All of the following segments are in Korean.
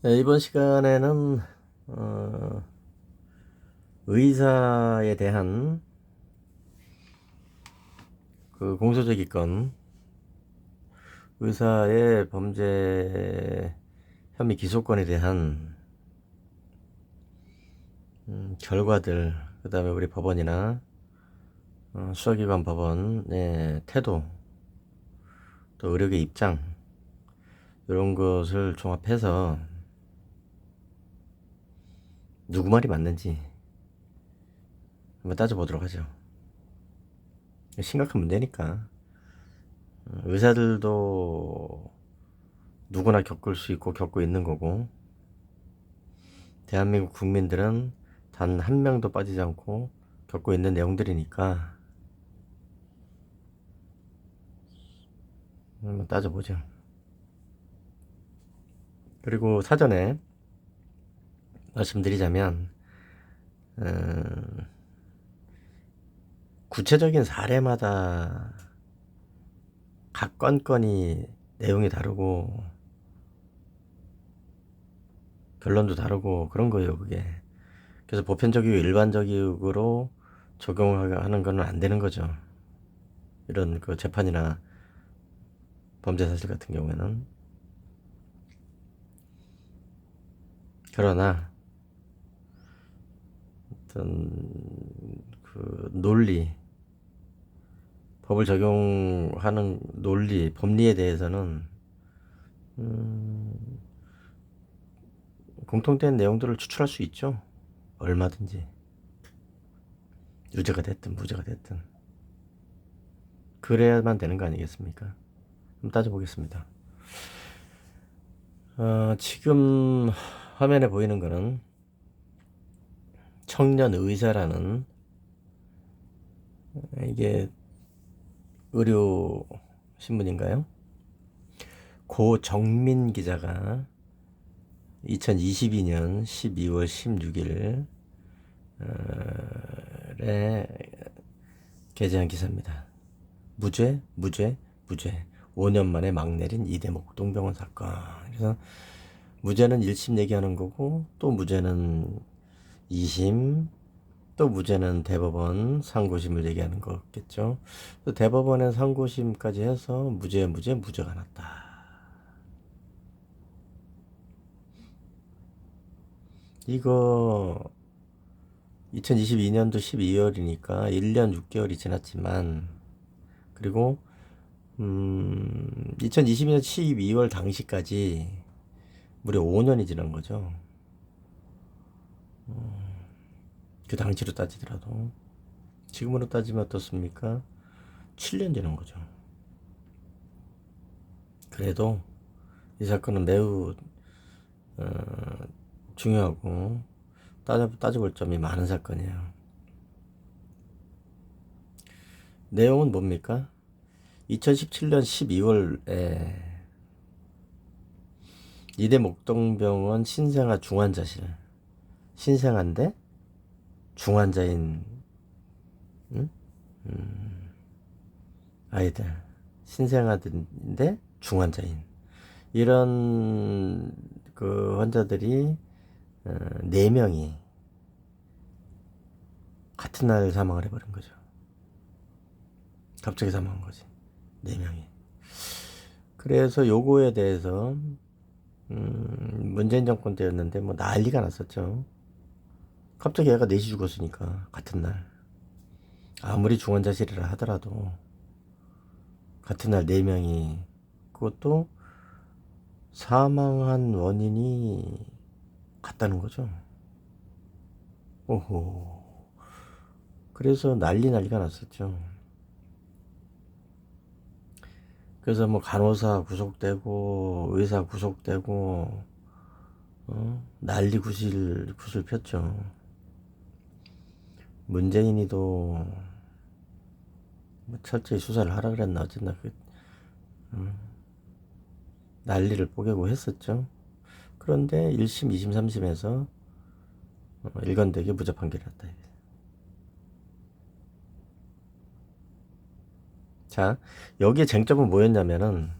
네, 이번 시간에는 어, 의사에 대한 그 공소제기 건, 의사의 범죄 혐의 기소권에 대한 결과들, 그 다음에 우리 법원이나 수사기관 법원의 태도, 또 의료계 입장, 이런 것을 종합해서 누구 말이 맞는지 한번 따져보도록 하죠. 심각한 문제니까. 의사들도 누구나 겪을 수 있고 겪고 있는 거고, 대한민국 국민들은 단 한 명도 빠지지 않고 겪고 있는 내용들이니까 한번 따져보죠. 그리고 사전에 말씀드리자면, 구체적인 사례마다 각 건건이 내용이 다르고 결론도 다르고 그런 거예요, 그게. 그래서 보편적이고 일반적으로 적용하는 건 안 되는 거죠. 이런 그 재판이나 범죄 사실 같은 경우에는. 그러나 어떤 그 논리, 법을 적용하는 논리, 법리에 대해서는 공통된 내용들을 추출할 수 있죠. 얼마든지. 유죄가 됐든 무죄가 됐든. 그래야만 되는 거 아니겠습니까? 한번 따져보겠습니다. 지금 화면에 보이는 거는 청년 의사라는, 이게 의료 신문인가요? 고정민 기자가 2022년 12월 16일에 게재한 기사입니다. 무죄, 무죄, 무죄. 5년 만에 막 내린 이대목 동병원 사건. 그래서 무죄는 1심 얘기하는 거고, 또 무죄는 2심, 또 무죄는 대법원 상고심을 얘기하는 거겠죠. 또 대법원의 상고심까지 해서 무죄가 났다. 이거 2022년도 12월이니까 1년 6개월이 지났지만, 그리고 2022년 12월 당시까지 무려 5년이 지난 거죠. 그 당시로 따지더라도. 지금으로 따지면 어떻습니까? 7년 지난 거죠. 그래도 이 사건은 매우 중요하고 따져볼 점이 많은 사건이에요. 내용은 뭡니까? 2017년 12월에 이대 목동병원 신생아 중환자실, 신생아인데 중환자인 아이들, 신생아인데 중환자인 이런 그 환자들이 4명이 같은 날 사망을 해버린 거죠. 갑자기 사망한 거지. 4명이. 그래서 요거에 대해서 문재인 정권 때였는데 뭐 난리가 났었죠. 갑자기 애가 4시 죽었으니까 같은 날. 아무리 중환자실이라 하더라도 같은 날 4명이, 그것도 사망한 원인이 같다는 거죠. 오호. 그래서 난리가 났었죠. 그래서 뭐 간호사 구속되고 의사 구속되고 난리 구실 폈죠. 문재인이도 뭐 철저히 수사를 하라 그랬나 어쨌나 난리를 뽀개고 했었죠. 그런데 1심, 2심, 3심에서 일관되게 무죄 판결이 났다. 자, 여기에 쟁점은 뭐였냐면은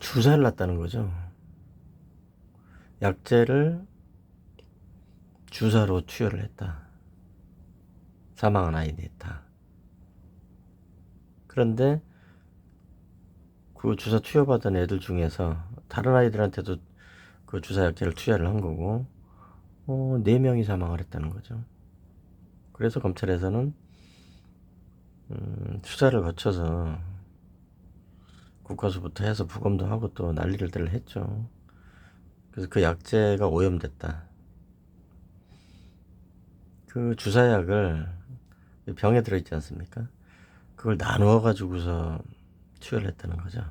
주사를 놨다는 거죠. 약제를 주사로 투여를 했다. 사망한 아이들이 있다. 그런데 그 주사 투여받은 애들 중에서 다른 아이들한테도 그 주사 약제를 투여를 한 거고 4명이 사망을 했다는 거죠. 그래서 검찰에서는 수사를 거쳐서 국과수부터 해서 부검도 하고 또 난리를 했죠. 그래서 그 약제가 오염됐다. 그 주사약을 병에 들어있지 않습니까? 그걸 나누어 가지고서 투여를 했다는 거죠.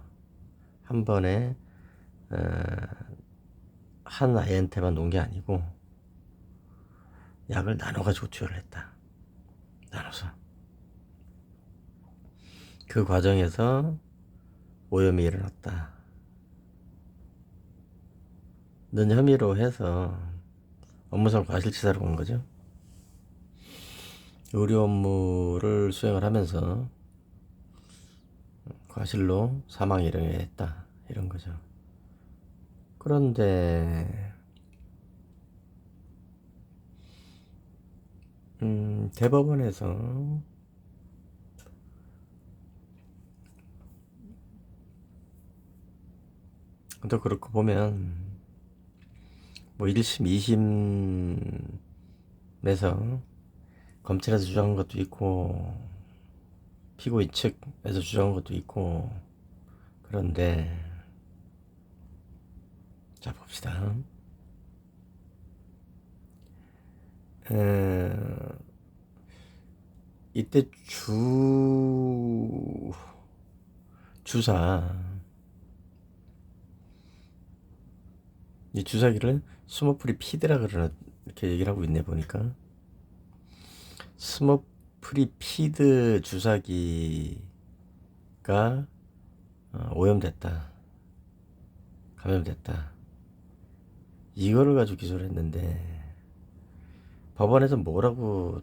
한 번에 한 아이한테만 놓은 게 아니고 약을 나눠 가지고 투여를 했다. 나눠서. 그 과정에서 오염이 일어났다. 는 혐의로 해서 업무상 과실치사로 온 거죠. 의료 업무를 수행을 하면서 과실로 사망에 이르했다. 이런 거죠. 그런데 대법원에서 또 그렇고 보면 뭐 1심, 2심에서 검찰에서 주장한 것도 있고 피고인 측에서 주장한 것도 있고 그런데 자 봅시다. 이때 주사 이 주사기를 스모프리피드라 그러나 이렇게 얘기를 하고 있네 보니까 스모프리피드 주사기가 오염됐다, 감염됐다. 이거를 가지고 기소를 했는데 법원에서 뭐라고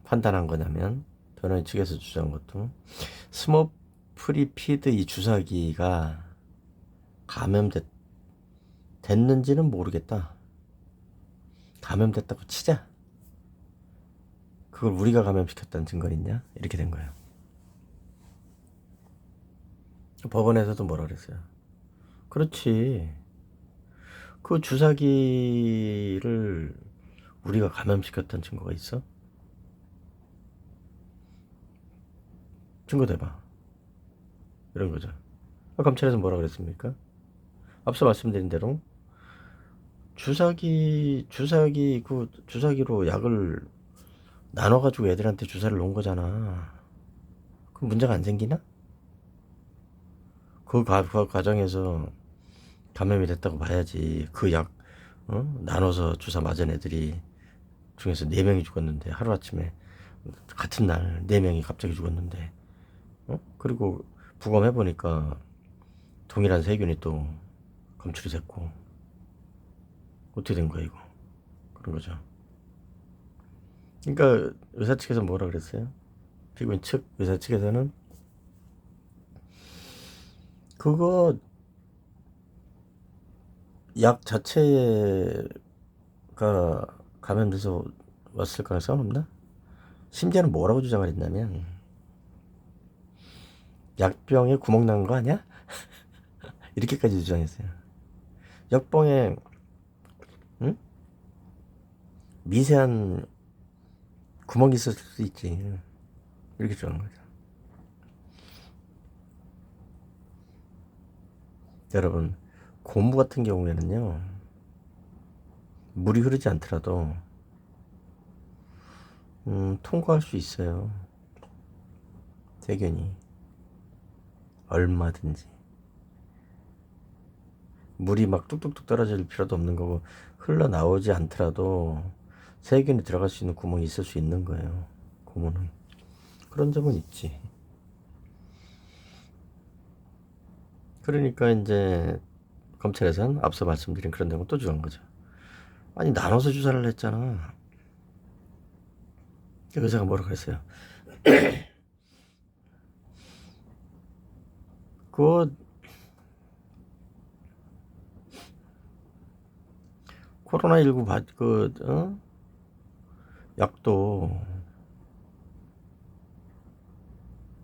판단한 거냐면 변호인 측에서 주장한 것도 스모프리피드 이 주사기가 됐는지는 모르겠다. 감염됐다고 치자. 그걸 우리가 감염시켰다는 증거는 있냐? 이렇게 된 거예요. 법원에서도 뭐라 그랬어요? 그렇지. 그 주사기를 우리가 감염시켰다는 증거가 있어? 증거 대봐. 이런 거죠. 검찰에서 뭐라 그랬습니까? 앞서 말씀드린 대로 주사기로 약을 나눠가지고 애들한테 주사를 놓은 거잖아. 그럼 문제가 안 생기나? 그 과정에서 감염이 됐다고 봐야지. 그 약, 나눠서 주사 맞은 애들이 중에서 4명이 죽었는데, 하루아침에, 같은 날 4명이 갑자기 죽었는데, 그리고 부검해보니까 동일한 세균이 또 검출이 됐고, 어떻게 된 거야, 이거? 그런 거죠. 그러니까 의사 측에서 뭐라 그랬어요? 피고인 측 의사 측에서는 그거 약 자체가 감염돼서 왔을 가능성은 없나? 심지어는 뭐라고 주장을 했냐면 약병에 구멍 난 거 아니야? 이렇게까지 주장했어요. 약병에 응? 미세한 구멍이 있을 수도 있지. 이렇게 주장한 거죠. 여러분, 고무 같은 경우에는요, 물이 흐르지 않더라도 통과할 수 있어요. 세균이 얼마든지. 물이 막 뚝뚝뚝 떨어질 필요도 없는 거고 흘러나오지 않더라도 세균이 들어갈 수 있는 구멍이 있을 수 있는 거예요. 고무는. 그런 점은 있지. 그러니까 이제 검찰에서는 앞서 말씀드린 그런 내용을 또 주장한 거죠. 아니 나눠서 주사를 했잖아. 의사가 뭐라 그랬어요? 그거 코로나19 약도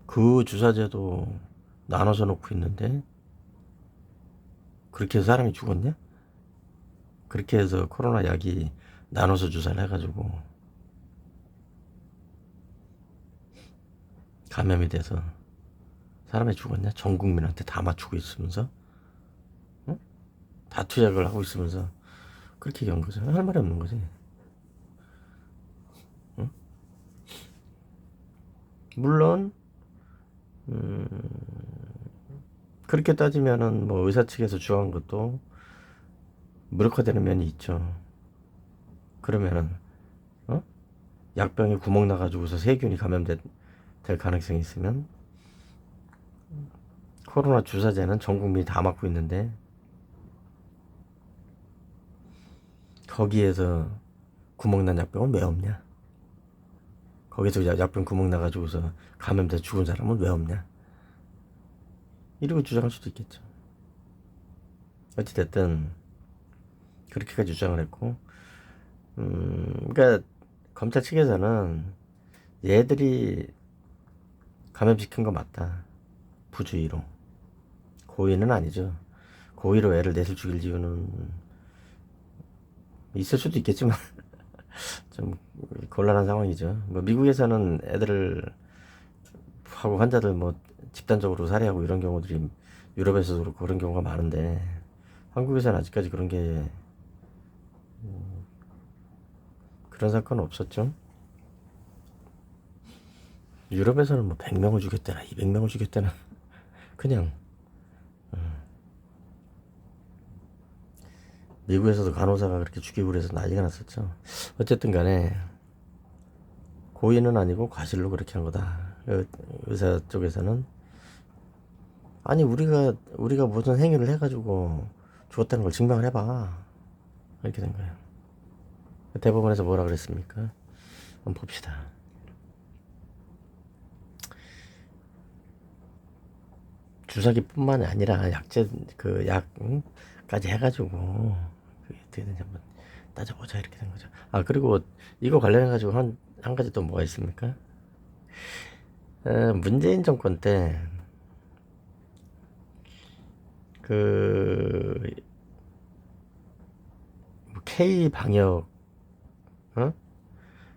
그 주사제도 나눠서 놓고 있는데 그렇게 해서 사람이 죽었냐? 그렇게 해서 코로나 약이 나눠서 주사를 해가지고 감염이 돼서 사람이 죽었냐? 전 국민한테 다 맞추고 있으면서 응? 다 투약을 하고 있으면서 그렇게 얘기한 거죠. 할 말이 없는 거지. 응? 물론 그렇게 따지면은 뭐 의사 측에서 주장한 것도 무력화되는 면이 있죠. 그러면은 약병에 구멍 나가지고서 세균이 감염될 가능성이 있으면 코로나 주사제는 전 국민이 다 맞고 있는데 거기에서 구멍난 약병은 왜 없냐? 거기서 약병 구멍 나가지고서 감염돼 죽은 사람은 왜 없냐? 이러고 주장할 수도 있겠죠. 어찌됐든 그렇게까지 주장을 했고 그러니까 검찰 측에서는 얘들이 감염시킨 거 맞다. 부주의로. 고의는 아니죠. 고의로 애를 넷을 죽일 이유는 있을 수도 있겠지만 좀 곤란한 상황이죠. 뭐 미국에서는 애들을 하고 환자들 뭐 집단적으로 살해하고 이런 경우들이 유럽에서도 그렇고 그런 경우가 많은데 한국에서는 아직까지 그런 게 그런 사건은 없었죠. 유럽에서는 뭐 100명을 죽였다나 200명을 죽였다나 그냥 미국에서도 간호사가 그렇게 죽이고 그래서 난리가 났었죠. 어쨌든 간에 고의는 아니고 과실로 그렇게 한 거다. 의사 쪽에서는 아니 우리가 무슨 행위를 해가지고 죽었다는 걸 증명을 해봐. 이렇게 된 거예요. 대법원에서 뭐라 그랬습니까? 한번 봅시다. 주사기뿐만 아니라 약제 그 약까지 해가지고 그게 어떻게 되는지 한번 따져보자 이렇게 된 거죠. 아 그리고 이거 관련해 가지고 한 가지 또 뭐가 있습니까? 문재인 정권 때 그 K 방역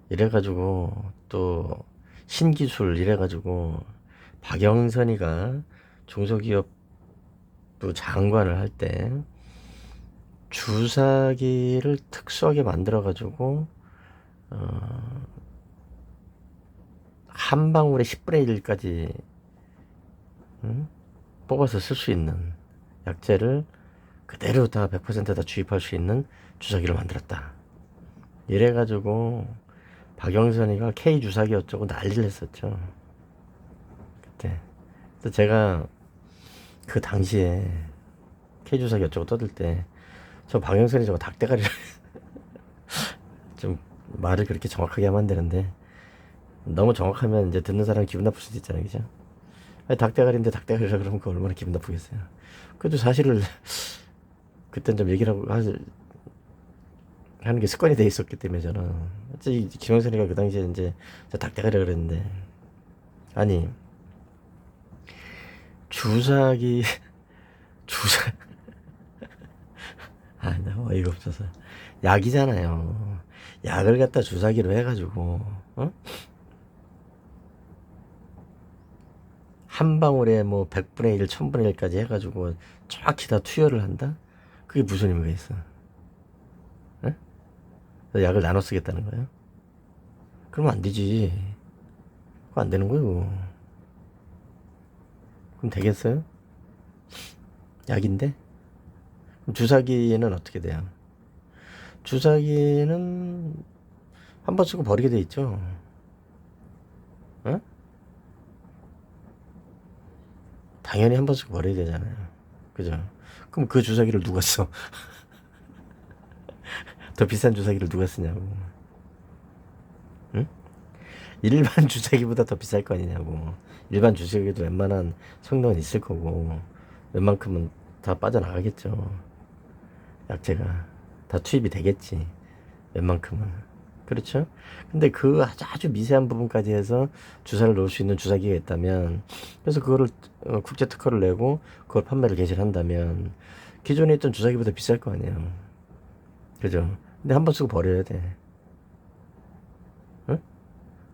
이래가지고 또 신기술 이래가지고 박영선이가 중소기업부 장관을 할 때 주사기를 특수하게 만들어가지고 한 방울에 10분의 1까지 뽑아서 쓸 수 있는 약재를 그대로 다 100% 다 주입할 수 있는 주사기를 만들었다. 이래가지고 박영선이가 K 주사기 어쩌고 난리를 했었죠. 그때. 그래서 제가 그 당시에 K 주사기 어쩌고 떠들 때 저 박영선이 저거 닭대가리를 좀 말을 그렇게 정확하게 하면 안 되는데 너무 정확하면 이제 듣는 사람이 기분 나쁠 수도 있잖아요, 그죠? 아니, 닭대가리인데 닭대가리라 그러면 그 얼마나 기분 나쁘겠어요. 그래도 사실을 그땐 좀 얘기를 하고 하는 게 습관이 돼 있었기 때문에 저는 김영선이가 그 당시에 이제 저 닭대가리라 그랬는데 아니 주사기 주사 나 어이가 없어서 약이잖아요. 약을 갖다 주사기로 해가지고 한 방울에 뭐 100분의 1, 1000분의 1까지 해가지고 정확히 다 투여를 한다? 그게 무슨 의미가 있어? 약을 나눠 쓰겠다는 거예요? 그러면 안 되지. 그거 안 되는 거예요. 그럼 되겠어요? 약인데? 그럼 주사기는 어떻게 돼요? 주사기는 한 번 쓰고 버리게 돼 있죠. 당연히 한 번 쓰고 버려야 되잖아요. 그죠? 그럼 그 주사기를 누가 써? 더 비싼 주사기를 누가 쓰냐고. 응? 일반 주사기보다 더 비쌀 거 아니냐고. 일반 주사기도 웬만한 성능은 있을 거고 웬만큼은 다 빠져나가겠죠. 약재가 다 다 투입이 되겠지. 웬만큼은. 그렇죠? 근데 그 아주 미세한 부분까지 해서 주사를 놓을 수 있는 주사기가 있다면, 그래서 그거를 국제 특허를 내고 그걸 판매를 개시를 한다면 기존에 있던 주사기보다 비쌀 거 아니에요. 그죠? 근데 한 번 쓰고 버려야 돼. 응?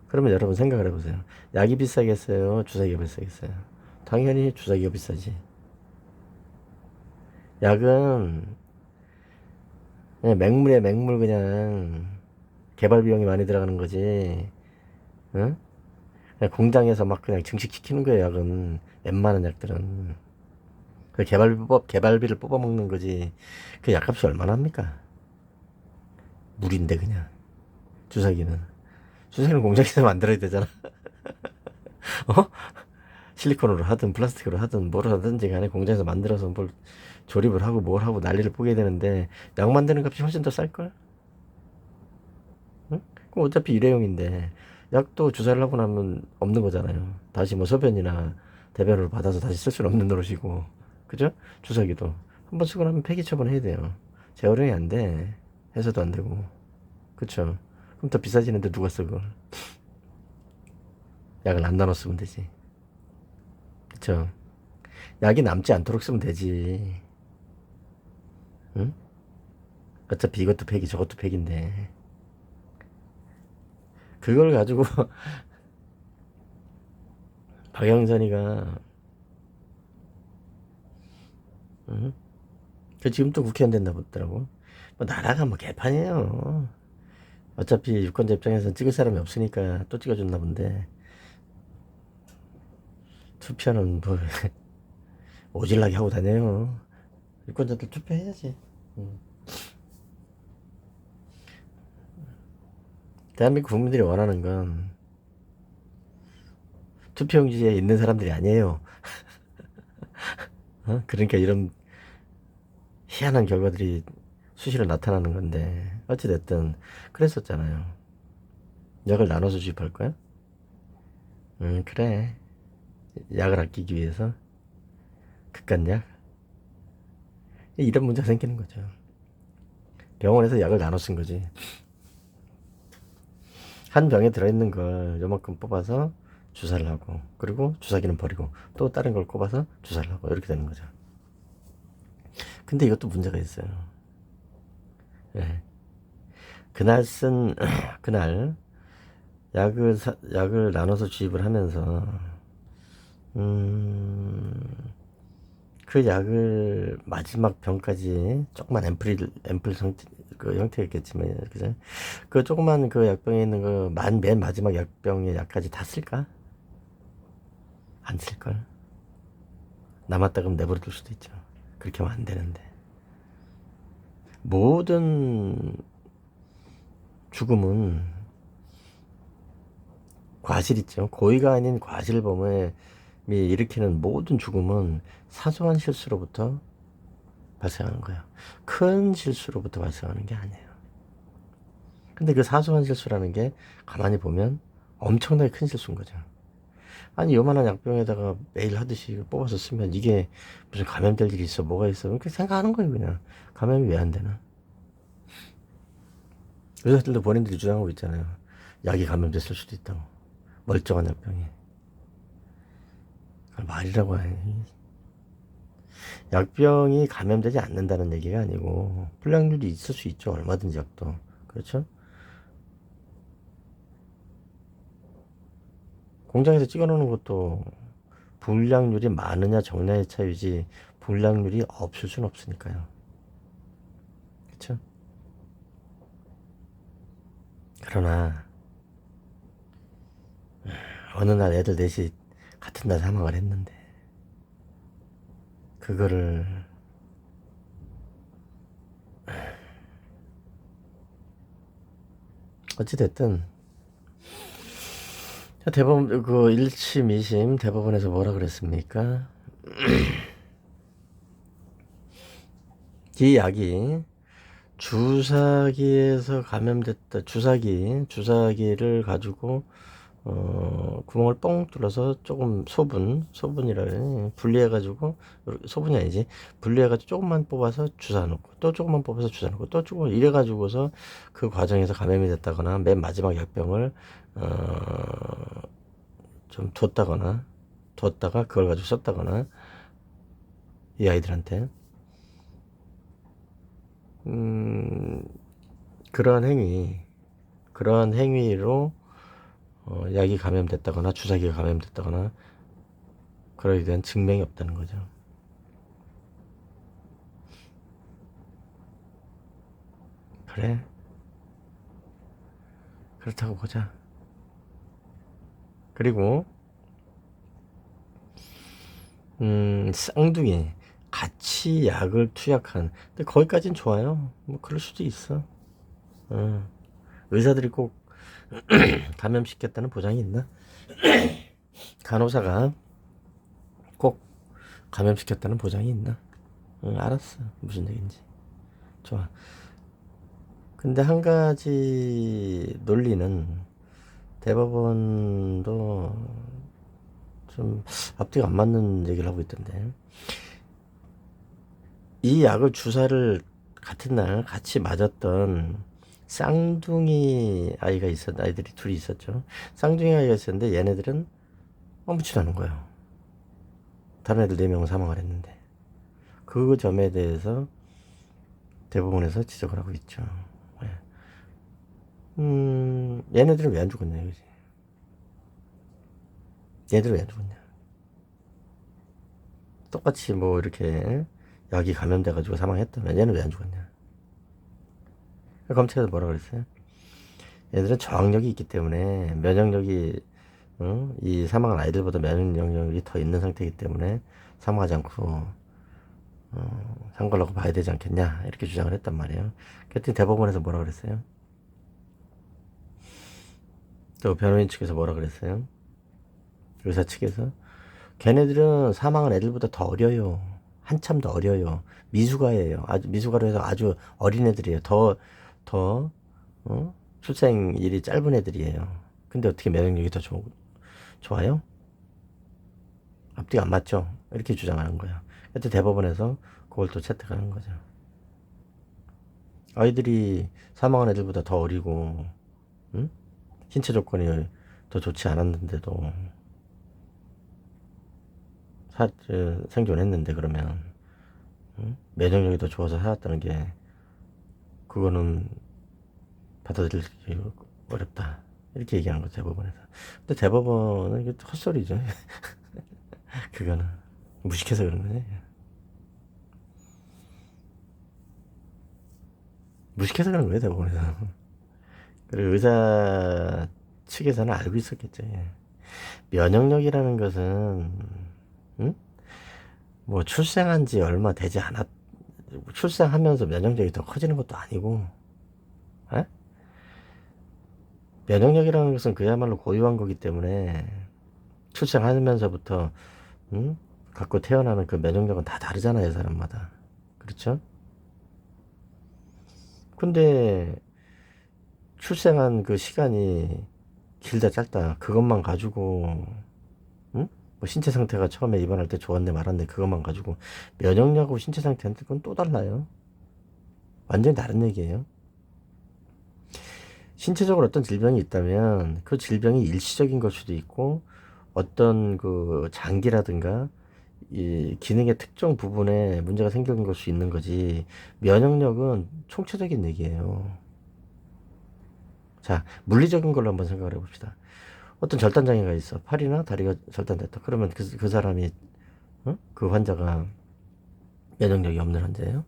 그러면 여러분 생각을 해보세요. 약이 비싸겠어요? 주사기가 비싸겠어요? 당연히 주사기가 비싸지. 약은 그냥 맹물에 맹물, 그냥 개발 비용이 많이 들어가는 거지. 응? 그냥 공장에서 막 그냥 증식시키는 거예요. 약은 웬만한 약들은 그 개발비를 뽑아 먹는 거지. 그 약값이 얼마나 합니까? 물인데 그냥. 주사기는 공장에서 만들어야 되잖아. 어? 실리콘으로 하든 플라스틱으로 하든 뭐로 하든지 간에 공장에서 만들어서 뭘 조립을 하고 뭘 하고 난리를 뿌게 되는데, 약 만드는 값이 훨씬 더 쌀걸? 응? 그럼 어차피 일회용인데 약도 주사를 하고 나면 없는 거잖아요. 다시 뭐 소변이나 대변으로 받아서 다시 쓸 수는 없는 노릇이고. 그죠? 주사기도 한 번 쓰고 나면 폐기 처분해야 돼요. 재활용이 안 돼. 해서도 안 되고. 그쵸? 그럼 더 비싸지는데 누가 써 그걸? 약을 안 나눠 쓰면 되지. 그쵸? 약이 남지 않도록 쓰면 되지. 응? 어차피 이것도 폐기 저것도 폐기인데 그걸 가지고 박영선이가, 응? 그 지금 또 국회의원 됐나 보더라고. 뭐 나라가 뭐 개판이에요. 어차피 유권자 입장에서 찍을 사람이 없으니까 또 찍어줬나 본데, 투표는 뭐 오질나게 하고 다녀요. 유권자들 투표해야지. 응. 대한민국 국민들이 원하는 건 투표용지에 있는 사람들이 아니에요. 어? 그러니까 이런 희한한 결과들이 수시로 나타나는 건데, 어찌됐든 그랬었잖아요. 약을 나눠서 주입할 거야? 그래. 약을 아끼기 위해서 극간약? 이런 문제가 생기는 거죠. 병원에서 약을 나눠 쓴 거지. 한 병에 들어있는 걸 요만큼 뽑아서 주사를 하고, 그리고 주사기는 버리고 또 다른 걸 꼽아서 주사를 하고, 이렇게 되는 거죠. 근데 이것도 문제가 있어요. 예. 그날 쓴 그날 약을 나눠서 주입을 하면서, 음, 그 약을 마지막 병까지 조그만 앰플 상태, 그 형태였겠지만, 그죠? 그 조그만 그 약병에 있는 맨 마지막 약병의 약까지 다 쓸까? 안 쓸걸? 남았다 그러면 내버려둘 수도 있죠. 그렇게 하면 안 되는데. 모든 죽음은 과실 있죠. 고의가 아닌 과실범을 일으키는 모든 죽음은 사소한 실수로부터 발생하는 거예요. 큰 실수로부터 발생하는 게 아니에요. 근데 그 사소한 실수라는 게 가만히 보면 엄청나게 큰 실수인 거죠. 아니 요만한 약병에다가 매일 하듯이 뽑아서 쓰면 이게 무슨 감염될 일이 있어, 뭐가 있어, 그렇게 생각하는 거예요. 그냥 감염이 왜 안 되나. 의사들도 본인들이 주장하고 있잖아요. 약이 감염됐을 수도 있다고. 멀쩡한 약병이. 말이라고 해. 약병이 감염되지 않는다는 얘기가 아니고 불량률이 있을 수 있죠. 얼마든지 약도. 그렇죠? 공장에서 찍어놓는 것도 불량률이 많으냐 적냐의 차이지 불량률이 없을 수는 없으니까요. 그렇죠? 그러나 어느 날 애들 넷이 같은 날 사망을 했는데, 그거를 어찌됐든 대법원 그 1심 2심 대법원에서 뭐라 그랬습니까? 이 약이 주사기에서 감염됐다, 주사기를 가지고 구멍을 뻥 뚫어서 조금 소분이라 그래. 분리해가지고, 소분이 아니지. 분리해가지고 조금만 뽑아서 주사 놓고, 또 조금만 뽑아서 주사 놓고, 또 조금 이래가지고서 그 과정에서 감염이 됐다거나, 맨 마지막 약병을, 좀 뒀다가 그걸 가지고 썼다거나, 이 아이들한테. 그러한 행위로, 약이 감염됐다거나, 주사기가 감염됐다거나, 그러에 대한 증명이 없다는 거죠. 그래. 그렇다고 보자. 그리고, 쌍둥이. 같이 약을 투약한. 근데 거기까진 좋아요. 뭐, 그럴 수도 있어. 어. 의사들이 꼭 감염시켰다는 보장이 있나? 간호사가 꼭 감염시켰다는 보장이 있나? 응, 알았어. 무슨 얘기인지. 좋아. 근데 한 가지 논리는 대법원도 좀 앞뒤가 안 맞는 얘기를 하고 있던데. 이 약을 주사를 같은 날 같이 맞았던 쌍둥이 아이들이 둘이 있었죠. 쌍둥이 아이가 있었는데 얘네들은 아무렇지도 않은 거예요. 다른 애들 4명은 사망을 했는데. 그 점에 대해서 대법원에서 지적을 하고 있죠. 예. 얘네들은 왜 안 죽었냐, 이거지. 얘네들은 왜 안 죽었냐. 똑같이 뭐 이렇게 약이 감염돼가지고 사망했다면 얘는 왜 안 죽었냐. 검찰에서 뭐라 그랬어요? 얘들은 저항력이 있기 때문에 면역력이, 이 사망한 아이들보다 면역력이 더 있는 상태이기 때문에 사망하지 않고 산 걸라고 봐야 되지 않겠냐, 이렇게 주장을 했단 말이에요. 그랬더니 대법원에서 뭐라 그랬어요? 또 변호인 측에서 뭐라 그랬어요? 의사 측에서 걔네들은 사망한 애들보다 더 어려요. 한참 더 어려요. 미숙아예요. 아주 미숙아로 해서 아주 어린 애들이에요. 더 출생일이 짧은 애들이에요. 근데 어떻게 면역력이 더 좋아요? 앞뒤가 안 맞죠? 이렇게 주장하는 거예요. 그때 대법원에서 그걸 또 채택하는 거죠. 아이들이 사망한 애들보다 더 어리고, 응? 신체 조건이 더 좋지 않았는데도 생존했는데, 그러면 면역력이 더 좋아서 살았다는 게, 그거는 받아들이기 어렵다, 이렇게 얘기하는 거죠, 대법원에서. 근데 대법원은 이게 헛소리죠. 그거는 무식해서 그런 거지. 무식해서 그런 거예요, 대법원에서. 그리고 의사 측에서는 알고 있었겠죠. 예. 면역력이라는 것은, 응? 뭐 출생한 지 얼마 되지 않았, 출생하면서 면역력이 더 커지는 것도 아니고, 에? 면역력이라는 것은 그야말로 고유한 거기 때문에 출생하면서부터, 응? 갖고 태어나는 그 면역력은 다 다르잖아요, 사람마다. 그렇죠? 근데 출생한 그 시간이 길다 짧다 그것만 가지고, 응? 뭐 신체 상태가 처음에 입원할 때 좋았네 말았네 그것만 가지고 면역력하고 신체 상태는 그건 또 달라요. 완전히 다른 얘기예요. 신체적으로 어떤 질병이 있다면 그 질병이 일시적인 걸 수도 있고, 어떤 그 장기라든가 이 기능의 특정 부분에 문제가 생긴 걸 수 있는 거지, 면역력은 총체적인 얘기예요. 자, 물리적인 걸로 한번 생각을 해봅시다. 어떤 절단장애가 있어. 팔이나 다리가 절단됐다. 그러면 그 사람이, 그 환자가 면역력이 없는 환자예요?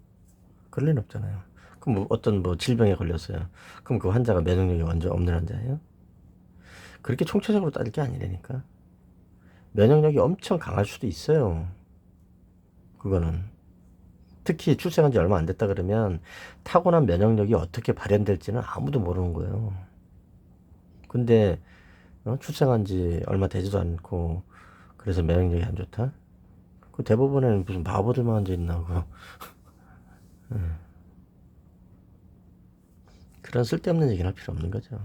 그럴 리는 없잖아요. 그럼 뭐 어떤 뭐 질병에 걸렸어요. 그럼 그 환자가 면역력이 완전 없는 환자예요? 그렇게 총체적으로 따질 게 아니라니까. 면역력이 엄청 강할 수도 있어요. 그거는. 특히 출생한 지 얼마 안 됐다 그러면 타고난 면역력이 어떻게 발현될지는 아무도 모르는 거예요. 근데 출생한 지 얼마 되지도 않고 그래서 면역력이 안 좋다? 그 대부분에는 무슨 바보들만 앉아있나 고 그런 쓸데없는 얘기는 할 필요 없는 거죠.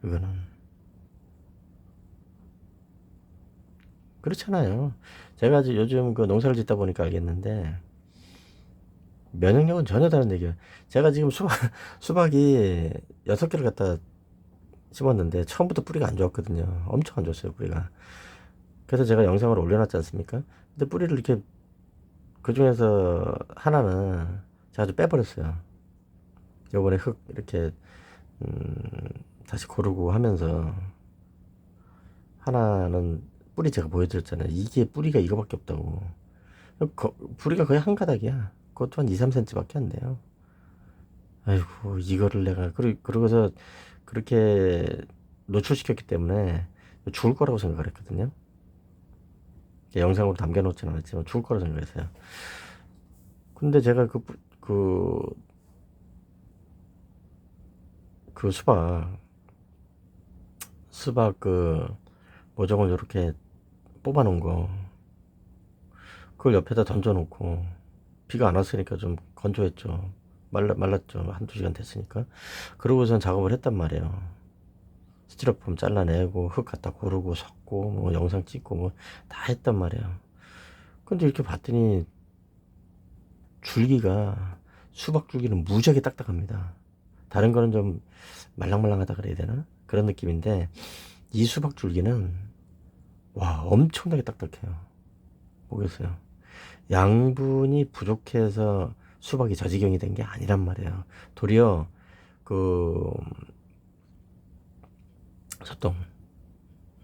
그거는. 그렇잖아요. 제가 요즘 그 농사를 짓다 보니까 알겠는데 면역력은 전혀 다른 얘기예요. 제가 지금 수박이 6개를 갖다 심었는데 처음부터 뿌리가 안 좋았거든요. 엄청 안 좋았어요, 뿌리가. 그래서 제가 영상을 올려놨지 않습니까? 근데 뿌리를 이렇게 그 중에서 하나는 제가 좀 빼버렸어요. 요번에 흙 이렇게 다시 고르고 하면서 하나는 뿌리 제가 보여드렸잖아요. 이게 뿌리가 이거밖에 없다고. 뿌리가 거의 한 가닥이야. 그것도 한 2, 3cm 밖에 안 돼요. 아이고, 이거를 내가, 그러고서 그렇게 노출시켰기 때문에 죽을 거라고 생각을 했거든요. 영상으로 담겨놓지는 않았지만 죽을 거라고 생각했어요. 근데 제가 그 수박 모종을 이렇게 뽑아 놓은 거, 그걸 옆에다 던져 놓고, 비가 안 왔으니까 좀 건조했죠. 말랐죠. 한두 시간 됐으니까. 그러고선 작업을 했단 말이에요. 스티로폼 잘라내고, 흙 갖다 고르고, 섞고, 뭐, 영상 찍고, 뭐, 다 했단 말이에요. 근데 이렇게 봤더니, 수박 줄기는 무지하게 딱딱합니다. 다른 거는 좀 말랑말랑하다 그래야 되나? 그런 느낌인데, 이 수박 줄기는, 와, 엄청나게 딱딱해요. 보겠어요. 양분이 부족해서 수박이 저지경이 된 게 아니란 말이에요. 도리어 그 소똥,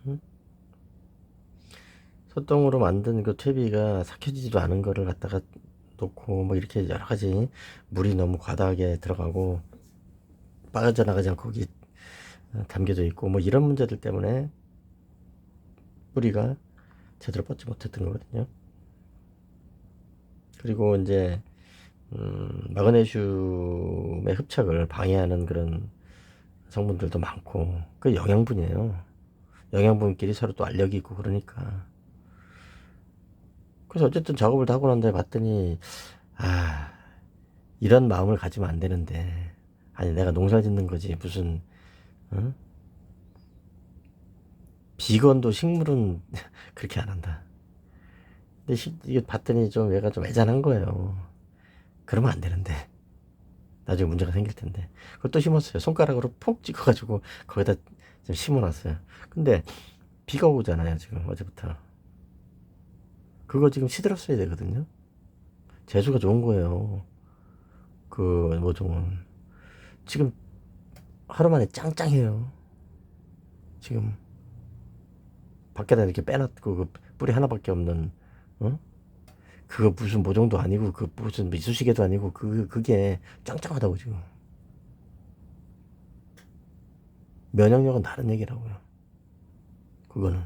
응? 소똥으로 만든 그 퇴비가 삭혀지지도 않은 거를 갖다가 놓고 뭐 이렇게 여러 가지 물이 너무 과다하게 들어가고 빠져나가지 않고 거기 담겨져 있고 뭐 이런 문제들 때문에 뿌리가 제대로 뻗지 못했던 거거든요. 그리고 이제 마그네슘의 흡착을 방해하는 그런 성분들도 많고 그 영양분이에요. 영양분끼리 서로 또 알력이 있고 그러니까. 그래서 어쨌든 작업을 다 하고 난 다음에 봤더니 아, 이런 마음을 가지면 안 되는데, 아니 내가 농사 짓는 거지 무슨, 어? 비건도 식물은 그렇게 안 한다. 근데 이게 봤더니 좀 얘가 좀 애잔한 거예요. 그러면 안 되는데 나중에 문제가 생길 텐데. 그것도 심었어요. 손가락으로 푹 찍어가지고 거기다 좀 심어놨어요. 근데 비가 오잖아요 지금 어제부터. 그거 지금 시들었어야 되거든요. 재수가 좋은 거예요. 그 모종은 지금 하루 만에 짱짱해요. 지금 밖에다 이렇게 빼놨고 그 뿌리 하나밖에 없는, 어? 그거 무슨 모종도 아니고 그 무슨 이쑤시개도 아니고 그게 짱짱하다고 지금. 면역력은 다른 얘기라고요. 그거는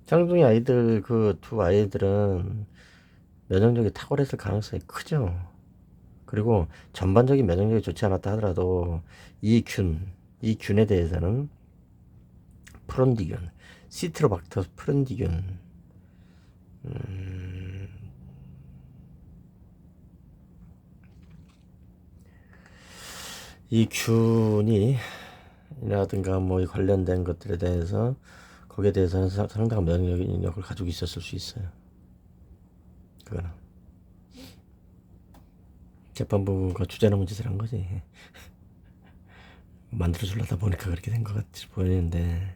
쌍둥이 아이들 그 두 아이들은 면역력이 탁월했을 가능성이 크죠. 그리고 전반적인 면역력이 좋지 않았다 하더라도 이 균에 대해서는 프론디균, 시트로박터 프론디균, 이 균이 이라든가 뭐 관련된 것들에 대해서 거기에 대해서는 상당한 면역력을 가지고 있었을 수 있어요. 그거는 재판부가 주제넘은 짓을 한 거지. 만들어 주려다 보니까 그렇게 된 것 같이 보이는데,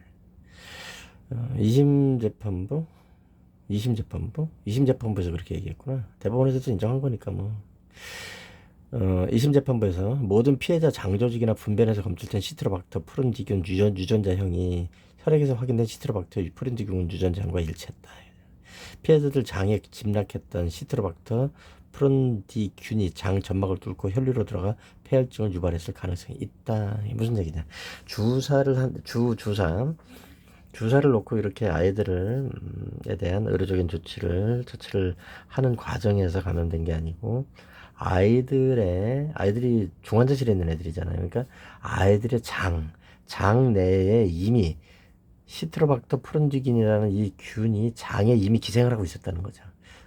2심 재판부, 2심 재판부에서 그렇게 얘기했구나. 대법원에서도 인정한 거니까 뭐. 2심 재판부에서 모든 피해자 장조직이나 분변에서 검출된 시트로박터 푸른디균 유전자형이 혈액에서 확인된 시트로박터 푸른디균 유전자형과 일치했다. 피해자들 장에 침략했던 시트로박터 푸른디균이 장 점막을 뚫고 혈류로 들어가 폐혈증을 유발했을 가능성이 있다. 이게 무슨 얘기냐? 주사를 놓고 이렇게 아이들에 대한 의료적인 처치를 하는 과정에서 감염된 게 아니고, 아이들이 중환자실에 있는 애들이잖아요. 그러니까 아이들의 장 내에 이미 시트로박터 푸른디균이라는 이 균이 장에 이미 기생을 하고 있었다는 거죠.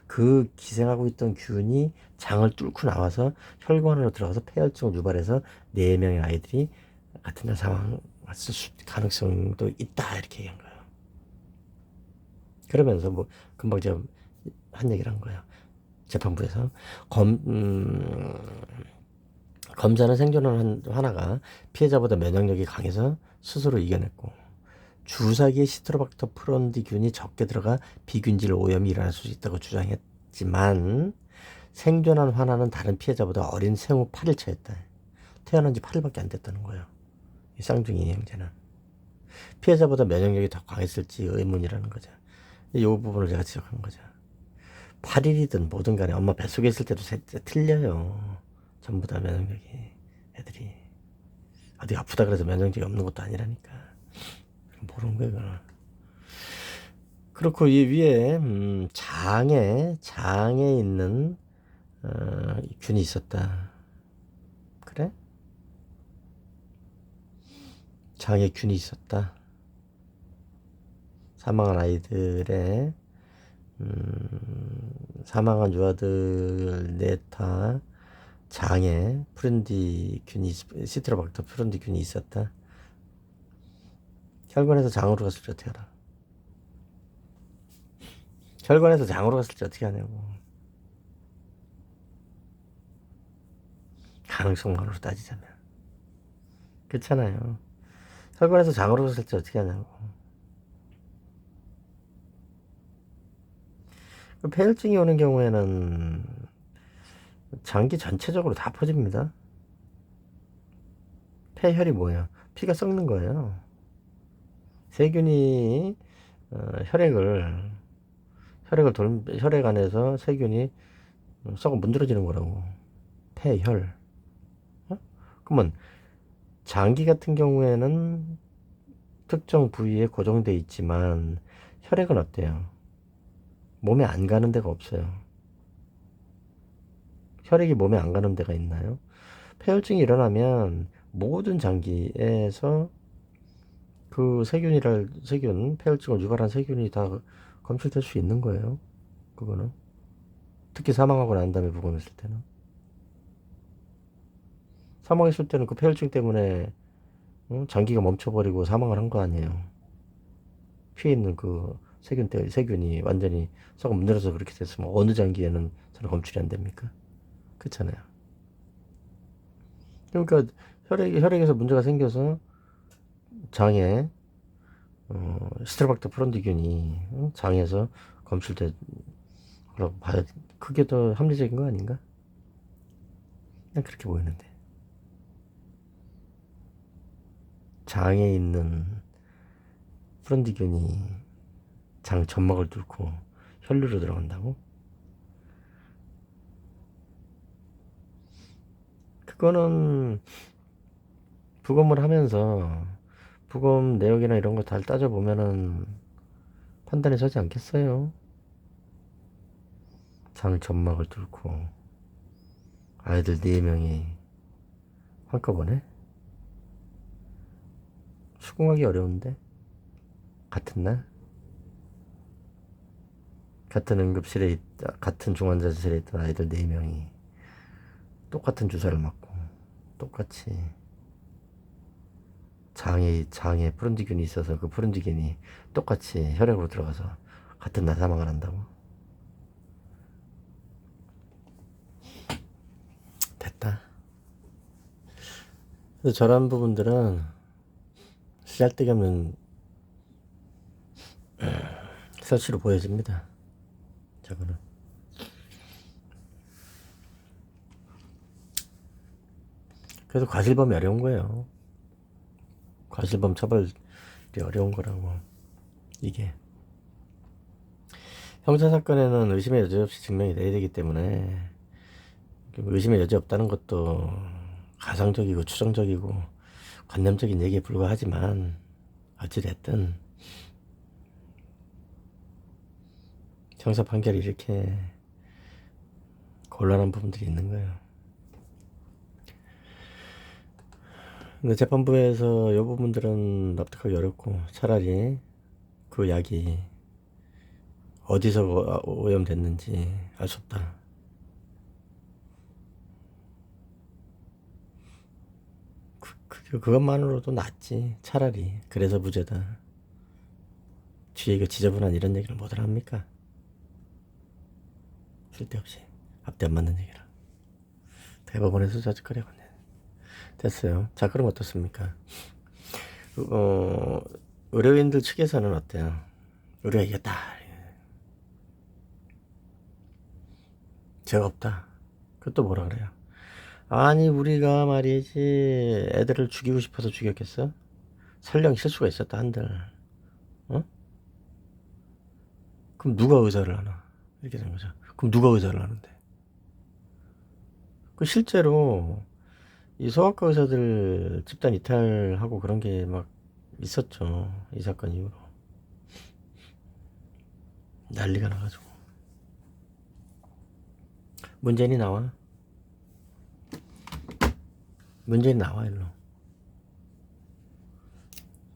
그 기생하고 있던 균이 장을 뚫고 나와서 혈관으로 들어가서 폐혈증을 유발해서 4명의 아이들이 같은 날 사망한 가능성도 있다 이렇게 얘기한 거예요. 그러면서 뭐 금방 제가 한 얘기를 한 거예요. 재판부에서 검사는 생존한 하나가 피해자보다 면역력이 강해서 스스로 이겨냈고 주사기에 시트로박터 프론디균이 적게 들어가 비균질 오염이 일어날 수 있다고 주장했지만 생존한 화나는 다른 피해자보다 어린 생후 8일차였다. 태어난 지 8일밖에 안 됐다는 거예요. 이 쌍둥이 형제는. 피해자보다 면역력이 더 강했을지 의문이라는 거죠. 이 부분을 제가 지적한 거죠. 8일이든 뭐든 간에 엄마 뱃속에 있을 때도 틀려요. 전부 다 면역력이. 애들이. 어디 아프다 그래서 면역력이 없는 것도 아니라니까. 모르는 거예요, 그건. 그렇고 이 위에 장에 있는 균이 있었다. 그래? 장에 균이 있었다. 사망한 아이들의 사망한 유아들 넷다 장에 시트로박터 프론디균이 있었다. 혈관에서 장으로 갔을 때 어떻게 알아? 혈관에서 장으로 갔을 때 어떻게 하냐고. 가능성만으로 따지자면. 그렇잖아요. 혈관에서 장으로 갔을 때 어떻게 하냐고. 폐혈증이 오는 경우에는 장기 전체적으로 다 퍼집니다. 폐혈이 뭐예요? 피가 썩는 거예요. 세균이 혈액 안에서 세균이 썩어 문드러지는 거라고. 폐혈. 그러면 장기 같은 경우에는 특정 부위에 고정돼 있지만 혈액은 어때요? 몸에 안 가는 데가 없어요. 혈액이 몸에 안 가는 데가 있나요? 폐혈증이 일어나면 모든 장기에서 그 폐혈증을 유발한 세균이 다 검출될 수 있는 거예요. 그거는. 특히 사망하고 난 다음에 부검했을 때는. 사망했을 때는 그 폐혈증 때문에 장기가 멈춰버리고 사망을 한 거 아니에요. 피에 있는 그 세균이 완전히 썩어 문드러서 그렇게 됐으면 어느 장기에는 저는 검출이 안 됩니까? 그렇잖아요. 그러니까 혈액에서 문제가 생겨서 장에 스테로박터 프론디균이 장에서 검출되라고 봐야 그게 더 합리적인 거 아닌가? 그냥 그렇게 보이는데 장에 있는 프론디균이 장 점막을 뚫고 혈류로 들어간다고? 그거는 부검을 하면서 부검 내역이나 이런 거 잘 따져보면은 판단이 서지 않겠어요? 장 점막을 뚫고 아이들 4명이 한꺼번에? 수긍하기 어려운데? 같은 날? 같은 중환자실에 있던 아이들 4명이 똑같은 주사를 맞고 똑같이 장에 프론디균이 있어서 그 프론디균이 똑같이 혈액으로 들어가서 같은 날 사망을 한다고? 됐다. 그래서 저런 부분들은 쓰잘데기 없는 설치로 보여집니다. 저거는. 그래서 과실범이 어려운 거예요. 과실범 처벌이 어려운 거라고. 이게 형사사건에는 의심의 여지 없이 증명이 돼야 되기 때문에 의심의 여지 없다는 것도 가상적이고 추정적이고 관념적인 얘기에 불과하지만 어찌됐든 형사 판결이 이렇게 곤란한 부분들이 있는 거예요. 근데 재판부에서 이 부분들은 납득하기 어렵고 차라리 그 약이 어디서 오염됐는지 알 수 없다. 그게 그것만으로도 낫지 차라리. 그래서 무죄다. 뒤에 이거 지저분한 이런 얘기를 뭐들 합니까? 쓸데없이 앞뒤 안 맞는 얘기를 대법원에서 저짓거리하고 됐어요. 자, 그럼 어떻습니까? 의료인들 측에서는 어때요? 우리가 이겼다. 죄가 없다. 그것도 뭐라 그래요? 아니, 우리가 말이지 애들을 죽이고 싶어서 죽였겠어? 설령 실수가 있었다 한들, 어? 그럼 누가 의사를 하나? 이렇게 된 거죠. 그럼 누가 의사를 하는데? 그 실제로 이 소아과 의사들 집단 이탈하고 그런 게 막 있었죠. 이 사건 이후로 난리가 나가지고. 문재인이 나와. 문재인 나와 일로.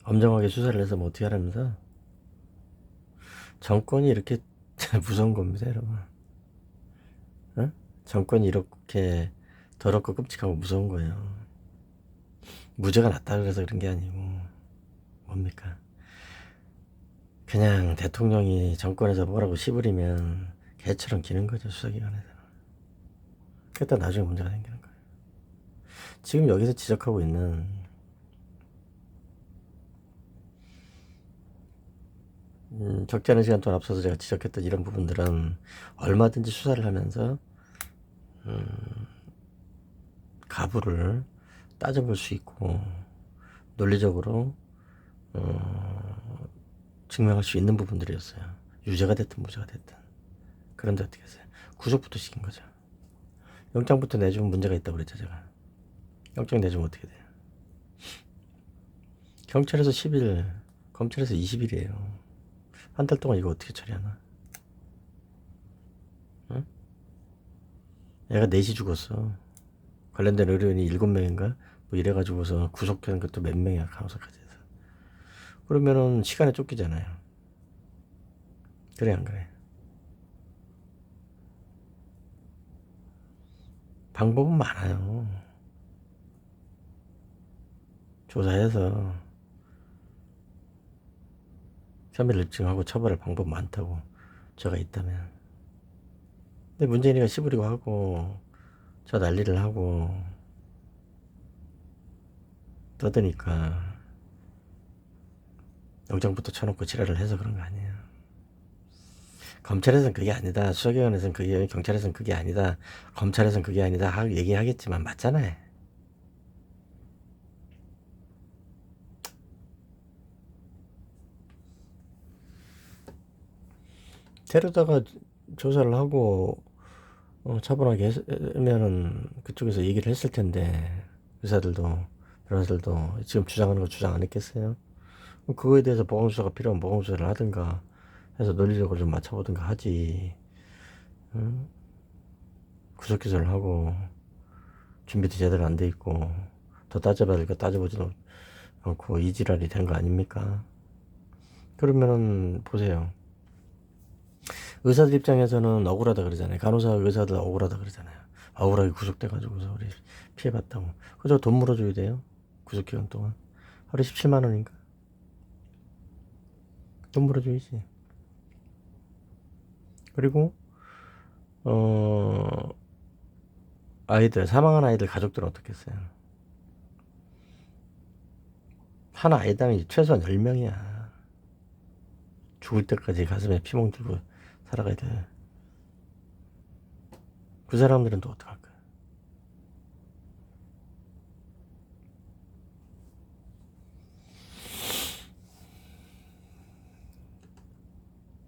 엄정하게 수사를 해서 뭐 어떻게 하라면서? 정권이 이렇게 무서운 겁니다, 여러분. 어? 정권이 이렇게 더럽고 끔찍하고 무서운 거예요. 무죄가 낫다 그래서 그런 게 아니고 뭡니까? 그냥 대통령이 정권에서 뭐라고 시부리면 개처럼 기는 거죠, 수사기관에서는. 그랬다 나중에 문제가 생기는 거예요. 지금 여기서 지적하고 있는 적지 않은 시간 동안 앞서서 제가 지적했던 이런 부분들은 얼마든지 수사를 하면서 가부를 따져볼 수 있고 논리적으로 증명할 수 있는 부분들이었어요. 유죄가 됐든 무죄가 됐든. 그런데 어떻게 했어요? 구속부터 시킨 거죠. 영장부터 내주면 문제가 있다고 그랬죠, 제가. 영장 내주면 어떻게 돼요? 경찰에서 10일, 검찰에서 20일이에요. 한 달 동안 이거 어떻게 처리하나? 응? 애가 4시 죽었어. 관련된 의료인이 7명인가? 뭐 이래가지고서 구속된 것도 몇 명이야, 간호사까지 해서. 그러면은 시간에 쫓기잖아요. 그래, 안 그래? 방법은 많아요. 조사해서 혐의를 입증하고 처벌할 방법 많다고 저가 있다면. 근데 문재인이가 시부리고 하고 저 난리를 하고 떠드니까 영장부터 쳐놓고 지랄을 해서 그런 거 아니에요. 검찰에서는 그게 아니다. 수사기관에서는 그게, 경찰에서는 그게 아니다. 검찰에서는 그게 아니다. 얘기하겠지만 맞잖아요. 데려다가 조사를 하고 차분하게 하면은 그쪽에서 얘기를 했을 텐데 의사들도 변호사들도 지금 주장하는 거 주장 안 했겠어요? 그거에 대해서 보강수사가 필요하면 보강수사를 하든가 해서 논리적으로 좀 맞춰보든가 하지. 응? 구속기소를 하고 준비도 제대로 안 돼 있고 더 따져봐야 될 거 따져보지도 않고 이지랄이 된 거 아닙니까? 그러면은 보세요. 의사들 입장에서는 억울하다 그러잖아요. 간호사 의사들 억울하다 그러잖아요. 억울하게 구속돼가지고서 우리 피해봤다고. 그저 돈 물어줘야 돼요. 구속기간 동안. 하루에 17만 원인가? 돈 물어줘야지. 그리고 아이들 사망한 아이들 가족들은 어떻게 했어요? 한 아이당 최소한 10명이야. 죽을 때까지 가슴에 피멍 들고 살아가야 돼. 그 사람들은 또 어떡할까?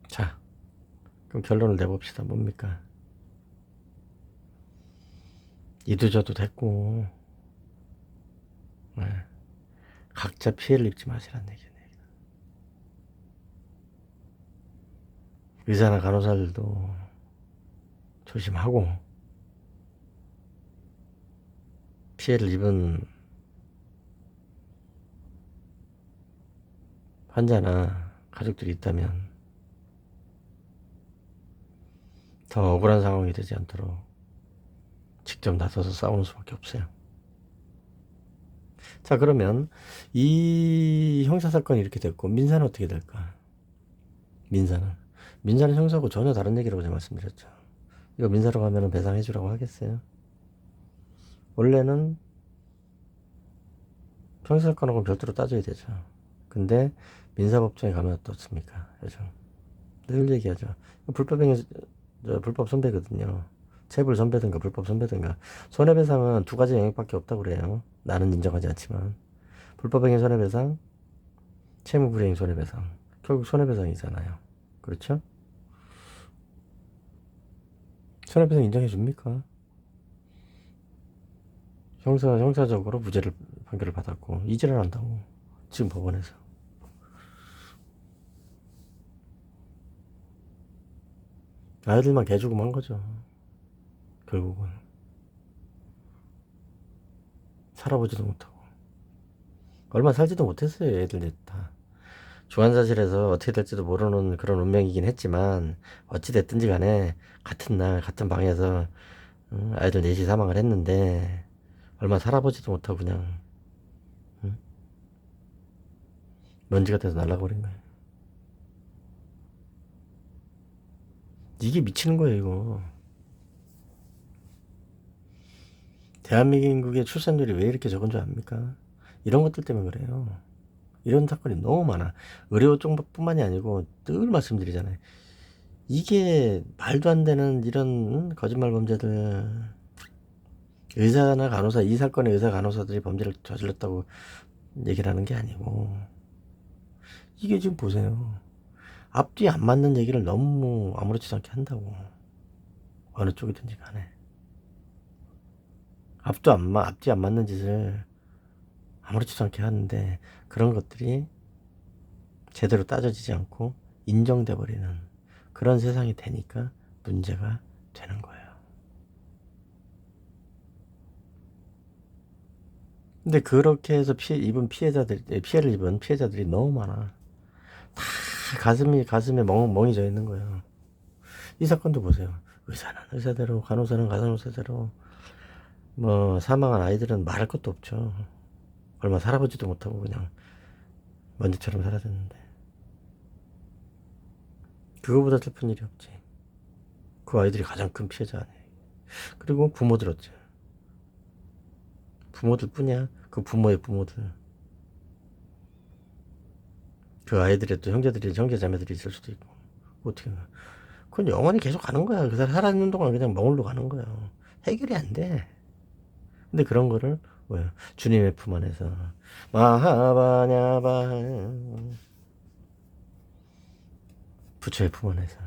자, 그럼 결론을 내봅시다. 뭡니까? 이도저도 됐고, 네. 각자 피해를 입지 마시라는 얘기네. 의사나 간호사들도 조심하고, 피해를 입은 환자나 가족들이 있다면 더 억울한 상황이 되지 않도록 직접 나서서 싸우는 수밖에 없어요. 자, 그러면 이 형사사건이 이렇게 됐고 민사는 어떻게 될까? 민사는 형사하고 전혀 다른 얘기라고 제가 말씀드렸죠. 이거 민사로 가면은 배상해주라고 하겠어요? 원래는 형사사건하고 별도로 따져야 되죠. 근데 민사법정에 가면 어떻습니까? 요즘 늘 얘기하죠. 불법 선배거든요. 체불 선배든가 불법 선배든가. 손해배상은 두 가지 영역밖에 없다고 그래요. 나는 인정하지 않지만 불법행위 손해배상, 채무불이행 손해배상. 결국 손해배상이잖아요. 그렇죠? 손해배상 인정해 줍니까? 형사적으로 무죄를 판결을 받았고 이질을 한다고 지금 법원에서. 아이들만 개죽음한 거죠. 결국은 살아보지도 못하고 얼마 살지도 못했어요. 애들 다 주관사실에서 어떻게 될지도 모르는 그런 운명이긴 했지만 어찌 됐든지 간에 같은 날 같은 방에서 아이들 넷이 사망을 했는데 얼마 살아보지도 못하고 그냥 먼지가 돼서 날아버린 거예요. 이게 미치는 거예요, 이거. 대한민국의 출산율이 왜 이렇게 적은 줄 압니까? 이런 것들 때문에 그래요. 이런 사건이 너무 많아. 의료 쪽뿐만이 아니고 늘 말씀드리잖아요. 이게 말도 안 되는 이런 거짓말 범죄들. 의사나 간호사, 이 사건의 의사 간호사들이 범죄를 저질렀다고 얘기를 하는 게 아니고 이게 지금 보세요. 앞뒤 안 맞는 얘기를 너무 아무렇지도 않게 한다고. 어느 쪽이든지 간에. 앞뒤 안 맞는 짓을 아무렇지도 않게 하는데 그런 것들이 제대로 따져지지 않고 인정돼 버리는 그런 세상이 되니까 문제가 되는 거예요. 근데 그렇게 해서 피해를 입은 피해자들이 너무 많아. 다 가슴에 멍이 져 있는 거예요. 이 사건도 보세요. 의사는 의사대로, 간호사는 간호사대로, 뭐 사망한 아이들은 말할 것도 없죠. 얼마 살아보지도 못하고 그냥 먼지처럼 살아졌는데 그거보다 슬픈 일이 없지. 그 아이들이 가장 큰 피해자 아니에요. 그리고 부모들 어째? 부모들 뿐이야. 그 부모의 부모들. 그 아이들의 또 형제 자매들이 있을 수도 있고. 어떻게 그건 영원히 계속 가는 거야. 그 사람 살아있는 동안 그냥 머물러 가는 거야. 해결이 안 돼. 근데 그런 거를 뭐야? 주님의 품 안에서 마하바냐바 부처의 품 안에서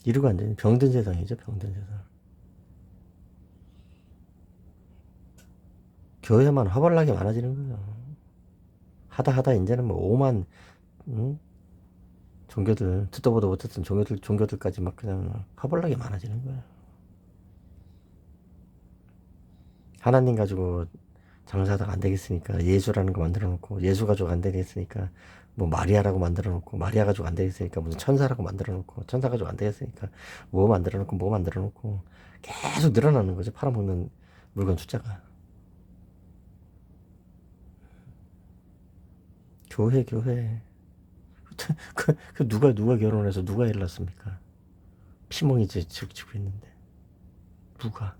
이루고 앉아있는 병든 세상이죠. 병든 세상. 교회만 화벌나게 많아지는 거예요. 하다 이제는 뭐 오만 응? 종교들 듣도 보도 못했던 종교들까지 막 그냥 화벌나게 많아지는 거예요. 하나님 가지고 장사하다가 안 되겠으니까 예수라는 거 만들어 놓고 예수 가지고 안 되겠으니까 뭐 마리아라고 만들어 놓고 마리아 가지고 안 되겠으니까 무슨 천사라고 만들어 놓고 천사 가지고 안 되겠으니까 뭐 만들어 놓고 계속 늘어나는 거죠. 팔아먹는 물건 숫자가. 교회 누가 결혼해서 누가 일 났습니까? 피멍이 지고 있는데 누가.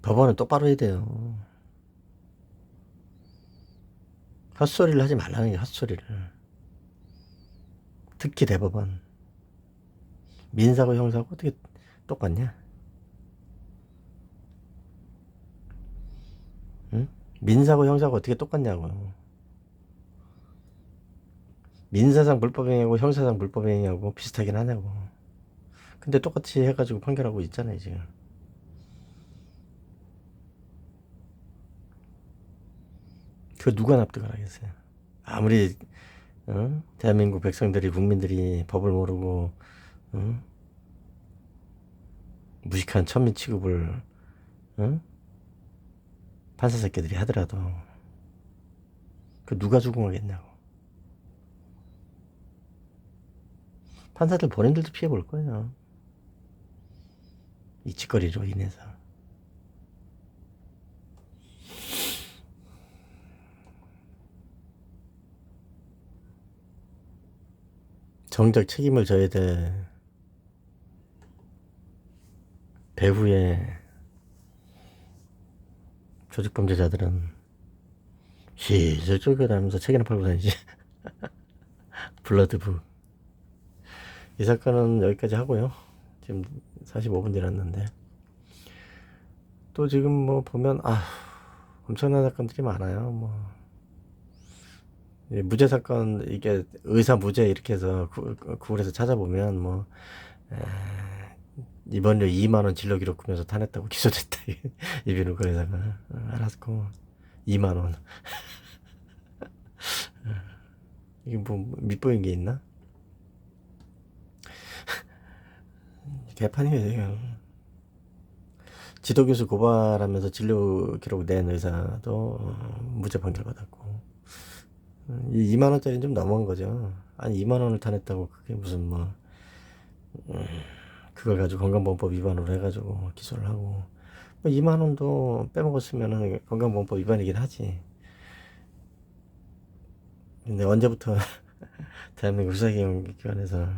법원은 똑바로 해야 돼요. 헛소리를 하지 말라는 게 헛소리를. 특히 대법원. 민사고 형사고 어떻게 똑같냐? 응? 민사고 형사고 어떻게 똑같냐고. 민사상 불법행위하고 형사상 불법행위하고 비슷하긴 하냐고. 근데 똑같이 해가지고 판결하고 있잖아요 지금. 그거 누가 납득을 하겠어요. 아무리 대한민국 백성들이 국민들이 법을 모르고 무식한 천민 취급을 판사 새끼들이 하더라도 그 누가 주공하겠냐고. 판사들 본인들도 피해 볼 거예요. 이 짓거리로 인해서. 정작 책임을 져야 될 배후의 조직범죄자들은 실질 쫓겨다니면서 책이나 팔고 다니지. 블러드북. 이 사건은 여기까지 하고요. 지금 45분 지났는데 또 지금 뭐 보면 엄청난 사건들이 많아요. 뭐 무죄 사건, 이게 의사 무죄 이렇게 해서 구글에서 찾아보면 뭐 입원료 2만 원 진료 기록 꾸면서 탄핵다고 기소됐다. 이비인후과 의사가 알았고 2만 원. 이게 뭐 밑보인 게 있나? 개판이에요 지금. 지도교수 고발하면서 진료 기록 낸 의사도 무죄 판결 받았고, 이 2만 원짜리는 좀 너무한 거죠. 아니 2만 원을 탄했다고 그게 무슨 뭐 그걸 가지고 건강보험법 위반으로 해가지고 기소를 하고, 뭐 2만 원도 빼먹었으면은 건강보험법 위반이긴 하지. 근데 언제부터 대한민국 수사기관에서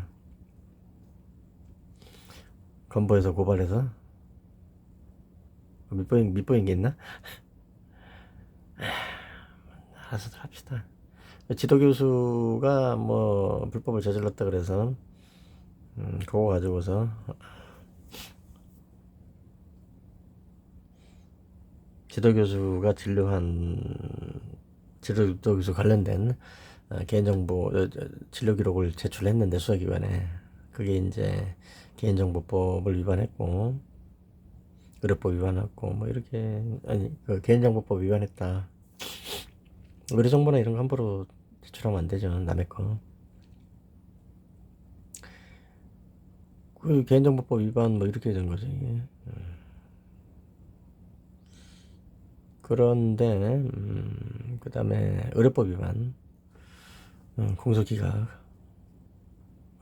건보해서 고발해서 밑보인 게 있나? 알아서들 합시다. 지도교수가 뭐 불법을 저질렀다 그래서 그거 가지고서 지도교수가 지도교수 관련된 개인정보 진료 기록을 제출했는데 수사기관에, 그게 이제 개인정보법을 위반했고 의료법 위반했고 뭐 이렇게, 아니 그 개인정보법 위반했다. 의료정보나 이런 거 함부로 제출하면 안 되죠, 남의 거. 그 개인정보법 위반 뭐 이렇게 된 거죠 이게. 그런데 그 다음에 의료법 위반, 공소기각.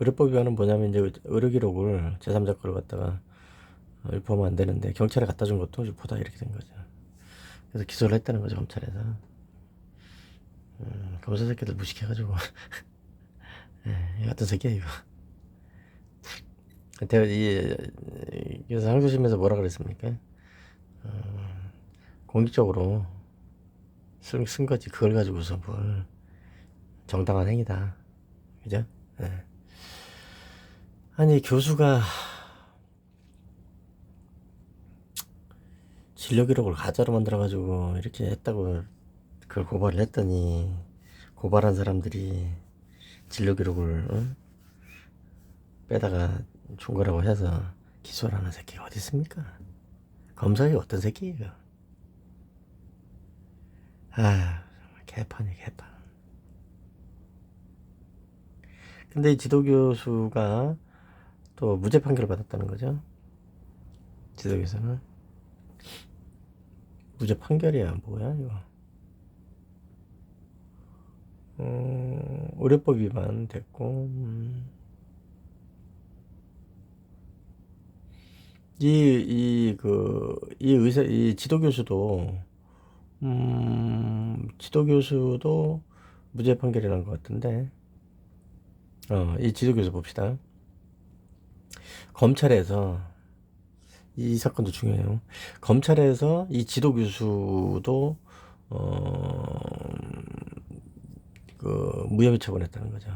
의료법 위반은 뭐냐면 이제 의료기록을 제3자 거를 갖다가 유포하면 안 되는데 경찰에 갖다 준 것도 유포다 이렇게 된 거죠. 그래서 기소를 했다는 거죠, 검찰에서. 검사 새끼들 무식해가지고. 이 같은 새끼야 이거. 그래서 항소심에서 뭐라 그랬습니까? 공익적으로 쓴 거지, 그걸 가지고서 뭘 정당한 행위다, 그죠? 네. 아니 교수가 진료 기록을 가짜로 만들어가지고 이렇게 했다고 그걸 고발을 했더니, 고발한 사람들이 진료 기록을 빼다가 준 거라고 해서 기소를 하는 새끼가 어디 있습니까? 검사가 어떤 새끼예요? 개판이 개판. 근데 이 지도교수가 또 무죄 판결을 받았다는 거죠. 지도교수는 무죄 판결이야 뭐야 이거. 의료법 위반 됐고, 이 지도교수도 무죄 판결이 난 것 같은데, 이 지도교수 봅시다. 검찰에서, 이 사건도 중요해요. 검찰에서 이 지도교수도 무혐의 처분했다는 거죠.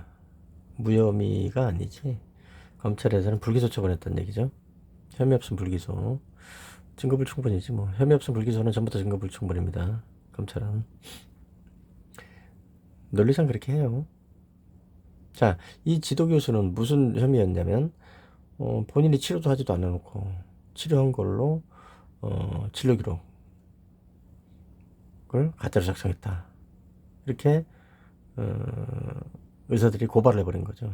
무혐의가 아니지, 검찰에서는 불기소 처분했다는 얘기죠. 혐의 없음 불기소. 증거불충분이지 뭐. 혐의 없음 불기소는 전부터 증거불충분입니다, 검찰은. 논리상 그렇게 해요. 자, 이 지도교수는 무슨 혐의였냐면, 본인이 치료도 하지도 않아놓고 치료한 걸로 진료 기록을 가짜로 작성했다, 이렇게 의사들이 고발을 해버린 거죠.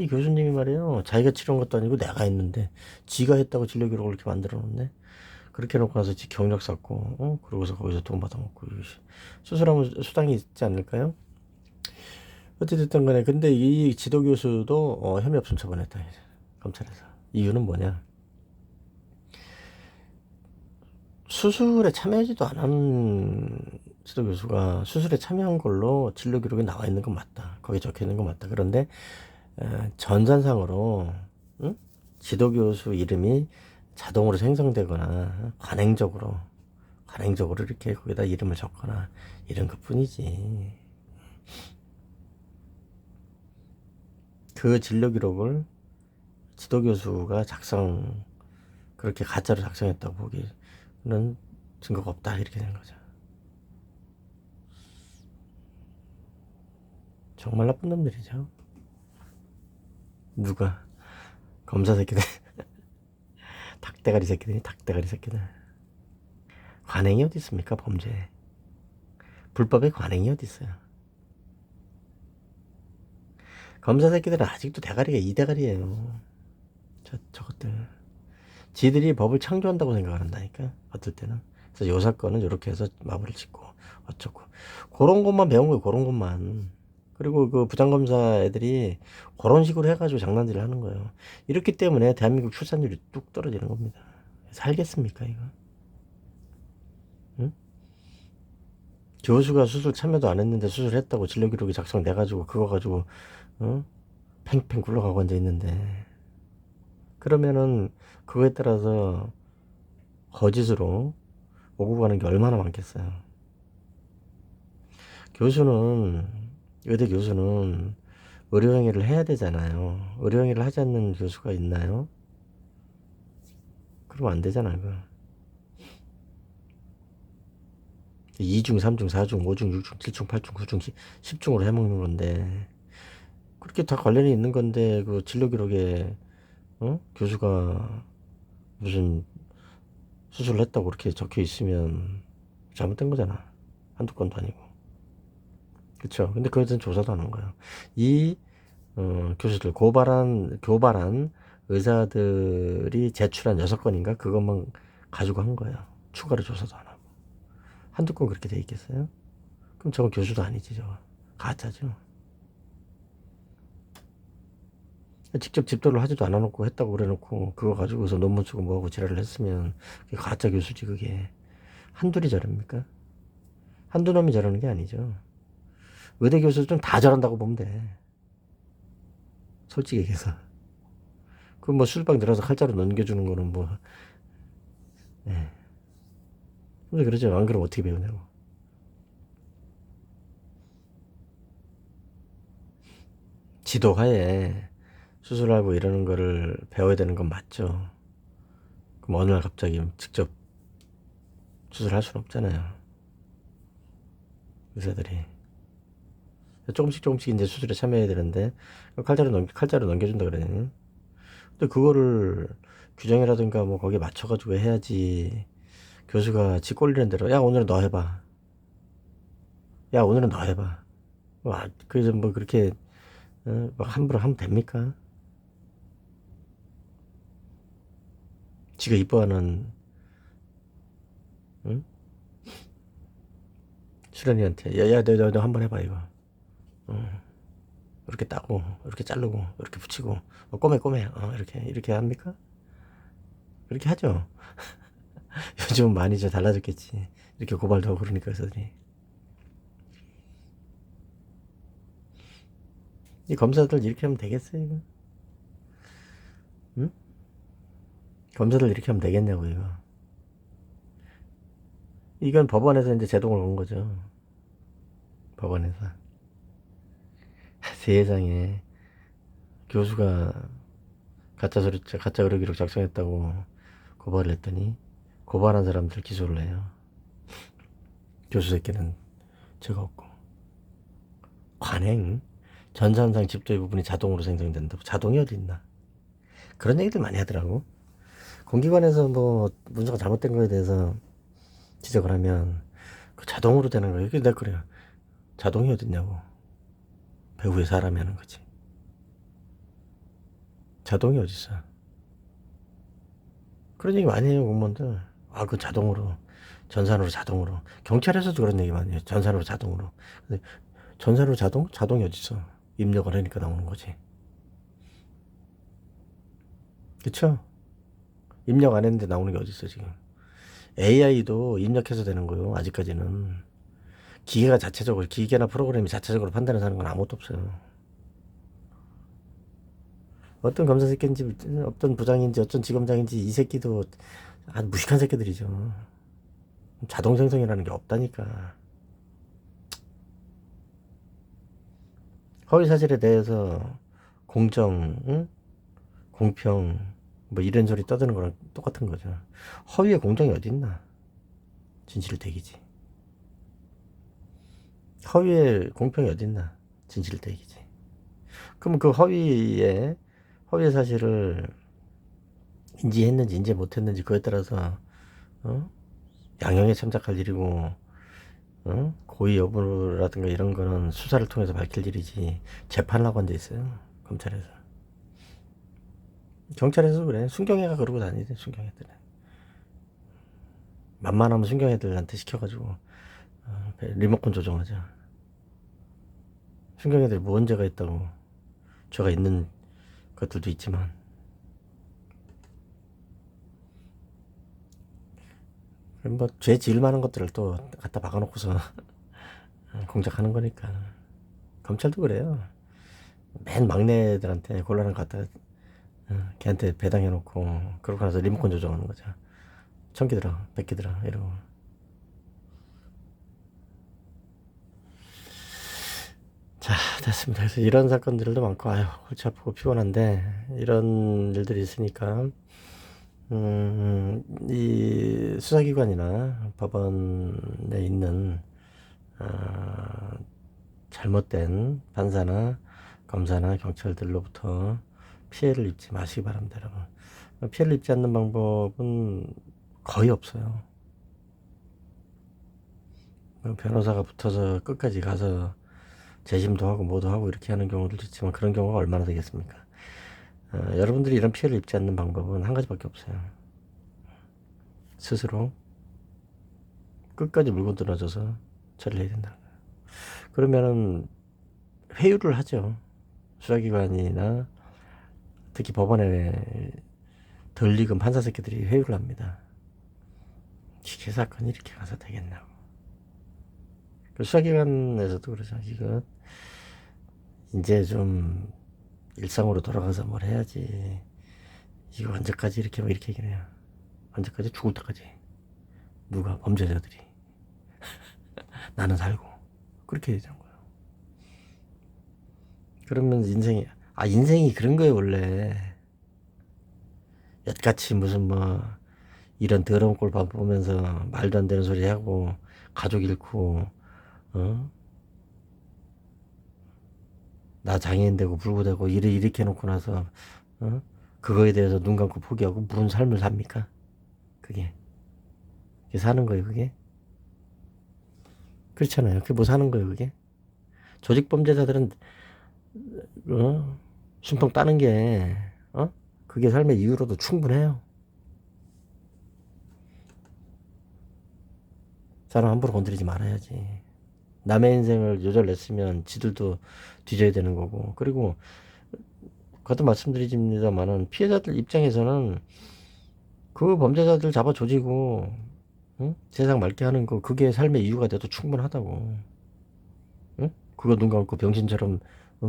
이 교수님이 말이에요, 자기가 치료한 것도 아니고 내가 했는데 지가 했다고 진료 기록을 이렇게 만들어 놓네. 그렇게 해놓고 나서 지 경력 쌓고 그러고서 거기서 돈 받아먹고, 수술하면 수당이 있지 않을까요? 어찌됐든 간에, 근데 이 지도교수도 혐의 없음 처분했다, 검찰에서. 이유는 뭐냐? 수술에 참여하지도 않은 지도 교수가 수술에 참여한 걸로 진료 기록에 나와 있는 건 맞다. 거기 적혀 있는 건 맞다. 그런데 전산상으로 응? 지도 교수 이름이 자동으로 생성되거나 관행적으로 이렇게 거기다 이름을 적거나 이런 것뿐이지. 그 진료 기록을 지도 교수가 그렇게 가짜로 작성했다고 보기는 증거가 없다 이렇게 되는 거죠. 정말 나쁜 놈들이죠. 누가? 검사 새끼들. 닭대가리 새끼들이 닭대가리 새끼들. 관행이 어디 있습니까? 범죄. 불법의 관행이 어디 있어요? 검사 새끼들은 아직도 대가리가 이 대가리예요. 저것들. 지들이 법을 창조한다고 생각을 한다니까. 어떨 때는. 그래서 요 사건은 이렇게 해서 마무리를 짓고 어쩌고. 그런 것만 배운 거예요. 그런 것만. 그리고 그 부장검사 애들이 그런 식으로 해가지고 장난질을 하는 거예요. 이렇기 때문에 대한민국 출산율이 뚝 떨어지는 겁니다. 살겠습니까 이거? 응? 교수가 수술 참여도 안 했는데 수술했다고 진료 기록이 작성돼가지고 그거 가지고 팽팽 굴러가고 앉아 있는데 그러면은 그거에 따라서 거짓으로 오고 가는 게 얼마나 많겠어요. 의대 교수는 의료행위를 해야 되잖아요. 의료행위를 하지 않는 교수가 있나요? 그러면 안 되잖아요. 2중, 3중, 4중, 5중, 6중, 7중, 8중, 9중, 10중으로 해먹는 건데 그렇게 다 관련이 있는 건데 그 진료 기록에 교수가 무슨 수술을 했다고 그렇게 적혀 있으면 잘못된 거잖아. 한두 건도 아니고. 그쵸? 근데 그에 대해서 조사도 안 한 거예요. 이 교수들 교발한 의사들이 제출한 6건인가 그것만 가지고 한 거예요. 추가로 조사도 안 하고. 한두 건 그렇게 돼 있겠어요? 그럼 저건 교수도 아니지 저거. 가짜죠. 직접 집도를 하지도 않아놓고 했다고 그래놓고 그거 가지고서 논문 쓰고 뭐하고 지랄을 했으면 그게 가짜 교수지 그게. 한둘이 저럽니까? 한두 놈이 저러는 게 아니죠. 의대 교수들은 다 저런다고 보면 돼. 솔직히 얘기해서. 그 뭐 수술방 들어가서 칼자루 넘겨주는 거는 뭐, 예. 근데 그러죠. 안 그러면 어떻게 배우냐고. 지도하에 수술하고 이러는 거를 배워야 되는 건 맞죠. 그럼 어느 날 갑자기 직접 수술할 수는 없잖아요. 의사들이. 조금씩 이제 수술에 참여해야 되는데, 칼자루 넘겨준다 그러니. 근데 그거를 규정이라든가 뭐 거기에 맞춰가지고 해야지. 교수가 지 꼴리는 대로, 야, 오늘은 너 해봐. 야, 오늘은 너 해봐. 그래서 뭐 그렇게, 막 함부로 하면 됩니까? 지가 이뻐하는, 응? 수련이한테, 너 한번 해봐, 이거. 이렇게 따고, 이렇게 자르고, 이렇게 붙이고, 꼬매, 이렇게 합니까? 그렇게 하죠. 요즘 많이 좀 달라졌겠지. 이렇게 고발도 하고 그러니까 의사들이. 이 검사들 이렇게 하면 되겠어요, 이거? 응? 검사들 이렇게 하면 되겠냐고, 이거. 이건 법원에서 이제 제동을 건 거죠. 법원에서. 세상에. 교수가 가짜 의료 기록 작성했다고 고발을 했더니, 고발한 사람들 기소를 해요. 교수 새끼는 죄가 없고. 관행. 전산상 집도의 부분이 자동으로 생성된다고. 자동이 어디 있나. 그런 얘기들 많이 하더라고. 공기관에서 뭐 문서가 잘못된 거에 대해서 지적을 하면 그 자동으로 되는 거예요. 내가 그래요. 자동이 어딨냐고. 배우의 사람이 하는 거지. 자동이 어딨어. 그런 얘기 많이 해요, 공무원들. 그 전산으로 자동으로. 경찰에서도 그런 얘기 많이 해요. 전산으로 자동으로. 근데 전산으로 자동이 어딨어. 입력을 하니까 나오는 거지. 그쵸? 입력 안 했는데 나오는 게 어딨어, 지금. AI도 입력해서 되는 거요. 아직까지는. 기계가 자체적으로, 기계나 프로그램이 자체적으로 판단해서 하는 건 아무것도 없어요. 어떤 검사 새끼인지, 어떤 부장인지, 어떤 지검장인지 이 새끼도 아주 무식한 새끼들이죠. 자동 생성이라는 게 없다니까. 허위 사실에 대해서 공정, 응? 공평, 뭐 이런 소리 떠드는 거랑 똑같은 거죠. 허위에 공정이 어딨나? 진실되기지. 허위에 공평이 어딨나? 진실되기지. 그럼 그 허위의 사실을 인지했는지 인지 못했는지 그에 따라서 어? 양형에 참작할 일이고 고의 여부라든가 이런 거는 수사를 통해서 밝힐 일이지 재판을 하고 앉아 있어요. 검찰에서. 경찰에서 그래. 순경애가 그러고 다니대. 순경애들은. 만만하면 순경애들한테 시켜가지고 리모컨 조정하자. 순경애들이 뭔 죄가 있다고. 죄가 있는 것들도 있지만 뭐 죄 지을 만한 것들을 또 갖다 박아놓고서 공작하는 거니까. 검찰도 그래요. 맨 막내들한테 곤란한 거 갖다 걔한테 배당해놓고 그러고 나서 리모컨 조정하는 거죠. 1000개 들어 100개 들어 이러고. 자, 됐습니다. 그래서 이런 사건들도 많고 아유 골치 아프고 피곤한데 이런 일들이 있으니까 이 수사기관이나 법원에 있는 잘못된 판사나 검사나 경찰들로부터 피해를 입지 마시기 바랍니다, 여러분. 피해를 입지 않는 방법은 거의 없어요. 변호사가 붙어서 끝까지 가서 재심도 하고 뭐도 하고 이렇게 하는 경우들도 있지만 그런 경우가 얼마나 되겠습니까? 여러분들이 이런 피해를 입지 않는 방법은 한 가지밖에 없어요. 스스로 끝까지 물고 늘어져서 처리를 해야 된다. 그러면은 회유를 하죠. 수사기관이나 특히 법원에 덜 익은 판사 새끼들이 회유를 합니다. 이게 사건이 이렇게 가서 되겠나. 수사기관에서도 그러죠. 이거 이제 좀 일상으로 돌아가서 뭘 해야지. 이거 언제까지 이렇게 뭐 이렇게 얘기를 해요. 언제까지? 죽을 때까지. 누가? 범죄자들이. 나는 살고. 그렇게 되는 거예요. 그러면 인생이 그런 거예요, 원래. 엿같이 무슨 뭐, 이런 더러운 꼴 보면서 말도 안 되는 소리 하고, 가족 잃고, 나 장애인 되고 불구되고 이렇게 해놓고 나서, 그거에 대해서 눈 감고 포기하고 무슨 삶을 삽니까? 그게 사는 거예요, 그게? 그렇잖아요. 그게 뭐 사는 거예요, 그게? 조직 범죄자들은 숨통 따는 게 그게 삶의 이유로도 충분해요. 사람 함부로 건드리지 말아야지. 남의 인생을 요절냈으면 지들도 뒤져야 되는 거고. 그리고 그것도 말씀드리집니다만은 피해자들 입장에서는 그 범죄자들 잡아 조지고 세상 맑게 하는 거 그게 삶의 이유가 돼도 충분하다고. 그거 눈 감고 병신처럼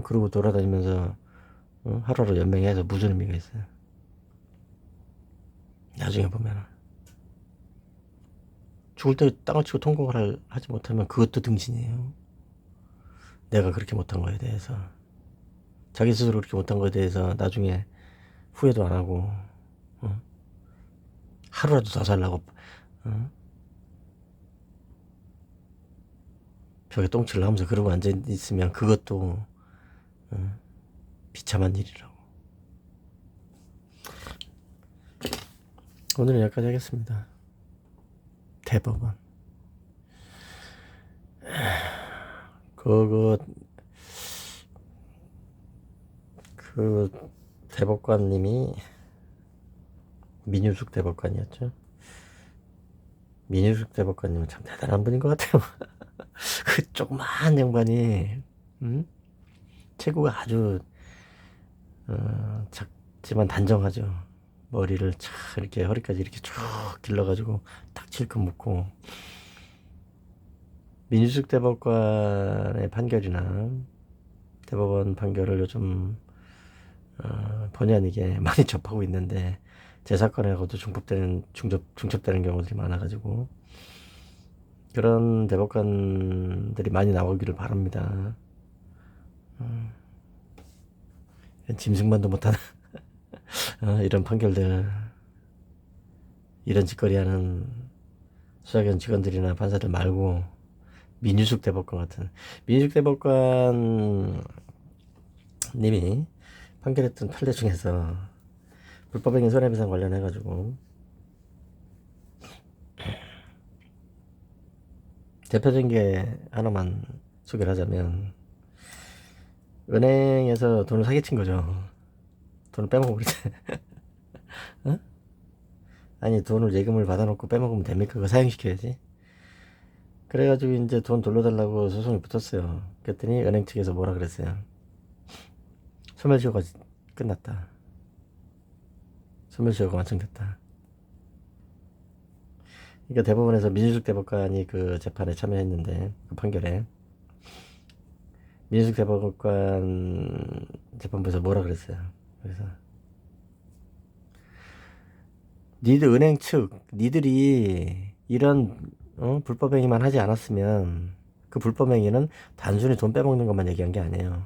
그러고 돌아다니면서 하루하루 연맹해서 무슨 의미가 있어요. 나중에 보면 죽을 때 땅을 치고 통곡을 하지 못하면 그것도 등신이에요. 내가 그렇게 못한 거에 대해서 자기 스스로 그렇게 못한 거에 대해서 나중에 후회도 안 하고 하루라도 더 살라고 벽에 똥칠을 하면서 그러고 앉아있으면 그것도 비참한 일이라고. 오늘은 여기까지 하겠습니다. 대법원. 그 대법관님이 민유숙 대법관이었죠. 민유숙 대법관님은 참 대단한 분인 것 같아요. 그 조그만 양반이 체구가 아주 작지만 단정하죠. 머리를 차 이렇게 허리까지 이렇게 쭉 길러가지고 딱 칠끔 묶고, 민주숙 대법관의 판결이나 대법원 판결을 요즘 본의 아니게 많이 접하고 있는데, 제 사건하고도 중첩되는 경우들이 많아가지고 그런 대법관들이 많이 나오기를 바랍니다. 짐승만도 못하는 이런 판결들, 이런 짓거리하는 수사기관 직원들이나 판사들 말고 민주숙 대법관 같은, 민주숙 대법관 님이 판결했던 판례 중에서 불법행위 손해배상 관련해가지고 대표적인 게 하나만 소개를 하자면, 은행에서 돈을 사기친 거죠. 돈을 빼먹어 버리지. 어? 아니, 돈을 예금을 받아놓고 빼먹으면 됩니까? 그거 사용시켜야지. 그래가지고 이제 돈 돌려달라고 소송이 붙었어요. 그랬더니 은행 측에서 뭐라 그랬어요? 소멸시효가 끝났다. 소멸시효가 완성됐다. 그러니까 대법원에서 민주숙 대법관이 그 재판에 참여했는데, 그 판결에 민주숙 대법관 재판부에서 뭐라 그랬어요? 그래서 은행 측, 니들이 이런 불법행위만 하지 않았으면, 그 불법행위는 단순히 돈 빼먹는 것만 얘기한 게 아니에요.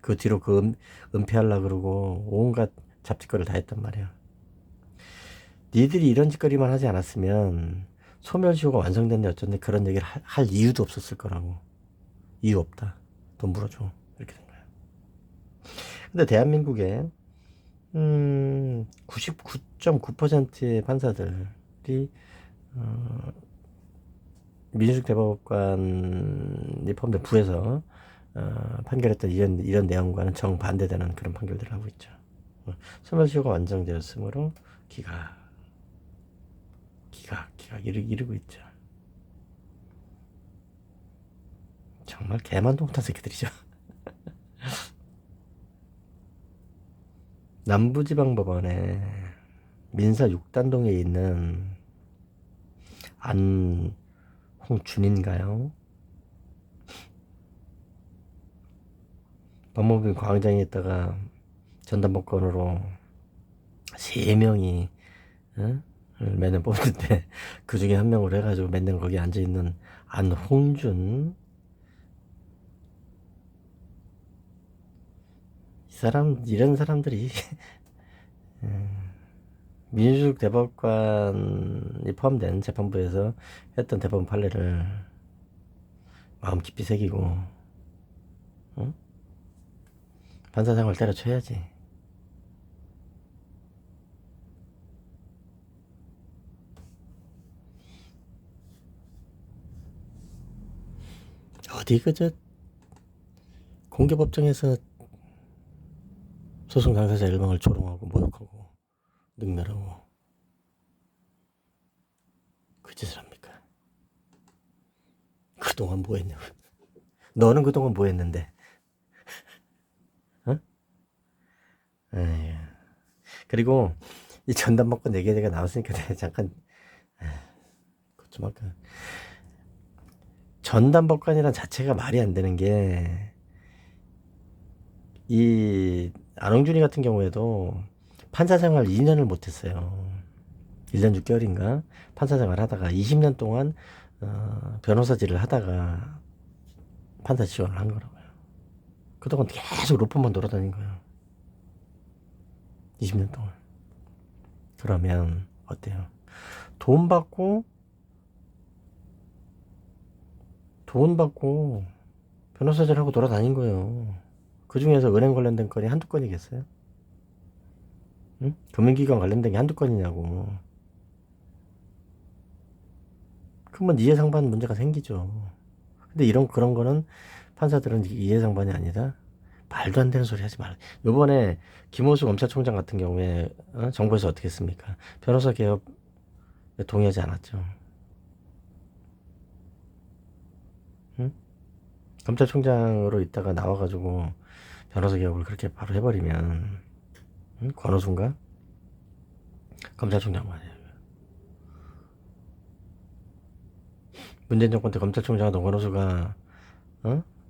그 뒤로 그 은폐하려고 그러고 온갖 잡짓거리를 다 했단 말이야. 니들이 이런 짓거리만 하지 않았으면 소멸시효가 완성됐네 어쩐데 그런 얘기를 할 이유도 없었을 거라고. 이유 없다. 돈 물어줘. 이렇게 된 거야. 근데 대한민국에 99.9%의 판사들이 민주숙 대법관이 포함된 부에서 판결했던 이런 내용과는 정반대되는 그런 판결들을 하고 있죠. 소멸시효가 완성되었으므로 기각 이러고 있죠. 정말 개만도 못한 새끼들이죠. 남부지방법원에 민사 6단동에 있는 안홍준인가요? 법무부 광장에 있다가 전담법관으로 3명이 매년 뽑는데, 그 중에 한 명으로 해가지고 맨날 거기 앉아있는 안홍준, 이런 사람들이 민주숙 대법관이 포함된 재판부에서 했던 대법원 판례를 마음 깊이 새기고 판사 생활 때려쳐야지. 어디 그저 공개법정에서 소송 당사자 일방을 조롱하고 모욕하고 능멸하고 그 짓을 합니까? 그동안 뭐 했냐고. 너는 그동안 뭐 했는데? 어? 에휴. 그리고 이 전담법관 얘기가 나왔으니까 내가 잠깐 좀 할까. 전담법관이란 자체가 말이 안 되는 게, 이 안홍준이 같은 경우에도 판사 생활 2년을 못했어요. 1년 6개월인가 판사 생활 하다가 20년 동안 변호사질을 하다가 판사 지원을 한 거라고요. 그동안 계속 로펌만 돌아다닌 거예요. 20년 동안. 그러면 어때요? 돈 받고 변호사질하고 돌아다닌 거예요. 그 중에서 은행 관련된 건이 한두 건이겠어요? 응? 금융기관 관련된 게 한두 건이냐고. 그러면 이해상반 문제가 생기죠. 근데 그런 거는 판사들은 이해상반이 아니라 말도 안 되는 소리 하지 말라. 요번에 김호수 검찰총장 같은 경우에 정부에서 어떻게 했습니까? 변호사 개업에 동의하지 않았죠. 응? 검찰총장으로 있다가 나와가지고 변호사 개업을 그렇게 바로 해버리면, 응? 권오수인가? 검찰총장 말이에요. 문재인 정권 때 검찰총장 노건호수가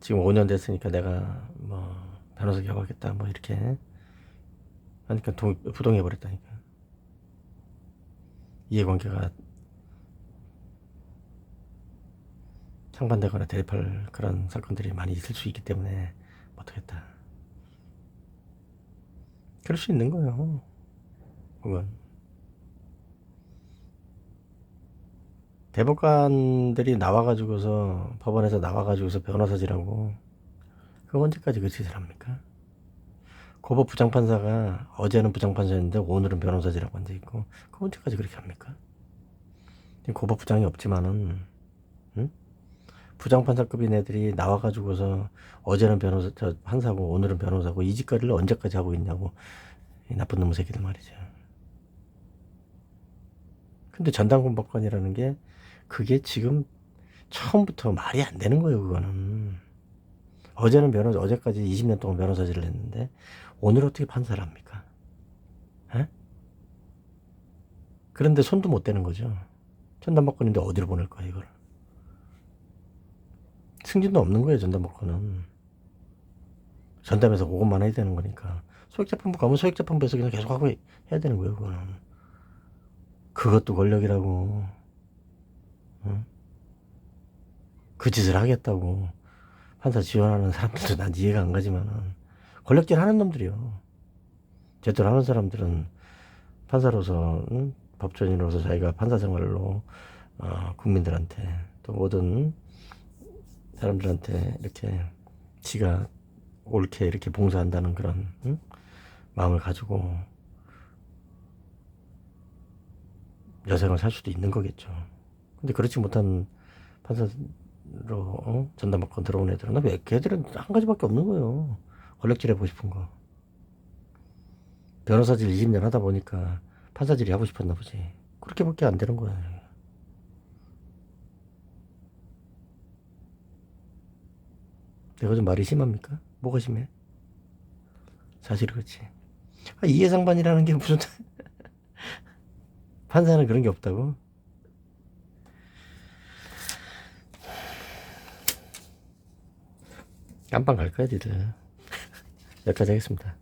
지금 5년 됐으니까 내가 뭐 변호사 개업하겠다 뭐 이렇게 하니까 부동해 버렸다니까. 이해관계가 상반되거나 대립할 그런 사건들이 많이 있을 수 있기 때문에 못하겠다. 그럴 수 있는 거예요. 그건 대법관들이 나와가지고서 법원에서 나와가지고서 변호사지라고 그거 언제까지 그 짓을 합니까? 고법 부장판사가 어제는 부장판사였는데 오늘은 변호사지라고 앉아있고 그거 언제까지 그렇게 합니까? 고법 부장이 없지만은 부장판사급인 애들이 나와가지고서 어제는 변호사 판사고 오늘은 변호사고 이 짓거리를 언제까지 하고 있냐고 이 나쁜 놈의 새끼들 말이죠. 근데 전담권 법관이라는 게 그게 지금 처음부터 말이 안 되는 거예요. 그거는 어제는 변호사 어제까지 20년 동안 변호사질을 했는데 오늘 어떻게 판사를 합니까? 에? 그런데 손도 못 대는 거죠. 전담법관인데 어디로 보낼 거야 이걸? 승진도 없는 거예요. 전담법관은 전담에서 그것만 해야 되는 거니까 소액재판부 가면 소액재판부에서 그냥 계속 하고 해야 되는 거예요. 그거는 그것도 권력이라고. 응? 그 짓을 하겠다고 판사 지원하는 사람들도 난 이해가 안 가지만은 권력질 하는 놈들이요. 제대로 하는 사람들은 판사로서 법조인으로서 자기가 판사 생활로 국민들한테 또 모든 사람들한테 이렇게 지가 옳게 이렇게 봉사한다는 그런 마음을 가지고 여생을 살 수도 있는 거겠죠. 근데 그렇지 못한 판사로 전담법관 들어온 애들은 왜 걔들은 한 가지밖에 없는 거예요. 권력질 해보고 싶은 거. 변호사질 20년 하다 보니까 판사질이 하고 싶었나 보지. 그렇게밖에 안 되는 거예요. 내가 좀 말이 심합니까? 뭐가 심해? 사실 그렇지. 이해상반이라는 게 무슨 판사는 그런 게 없다고? 깜빵 갈 거야 니들. 여기까지 하겠습니다.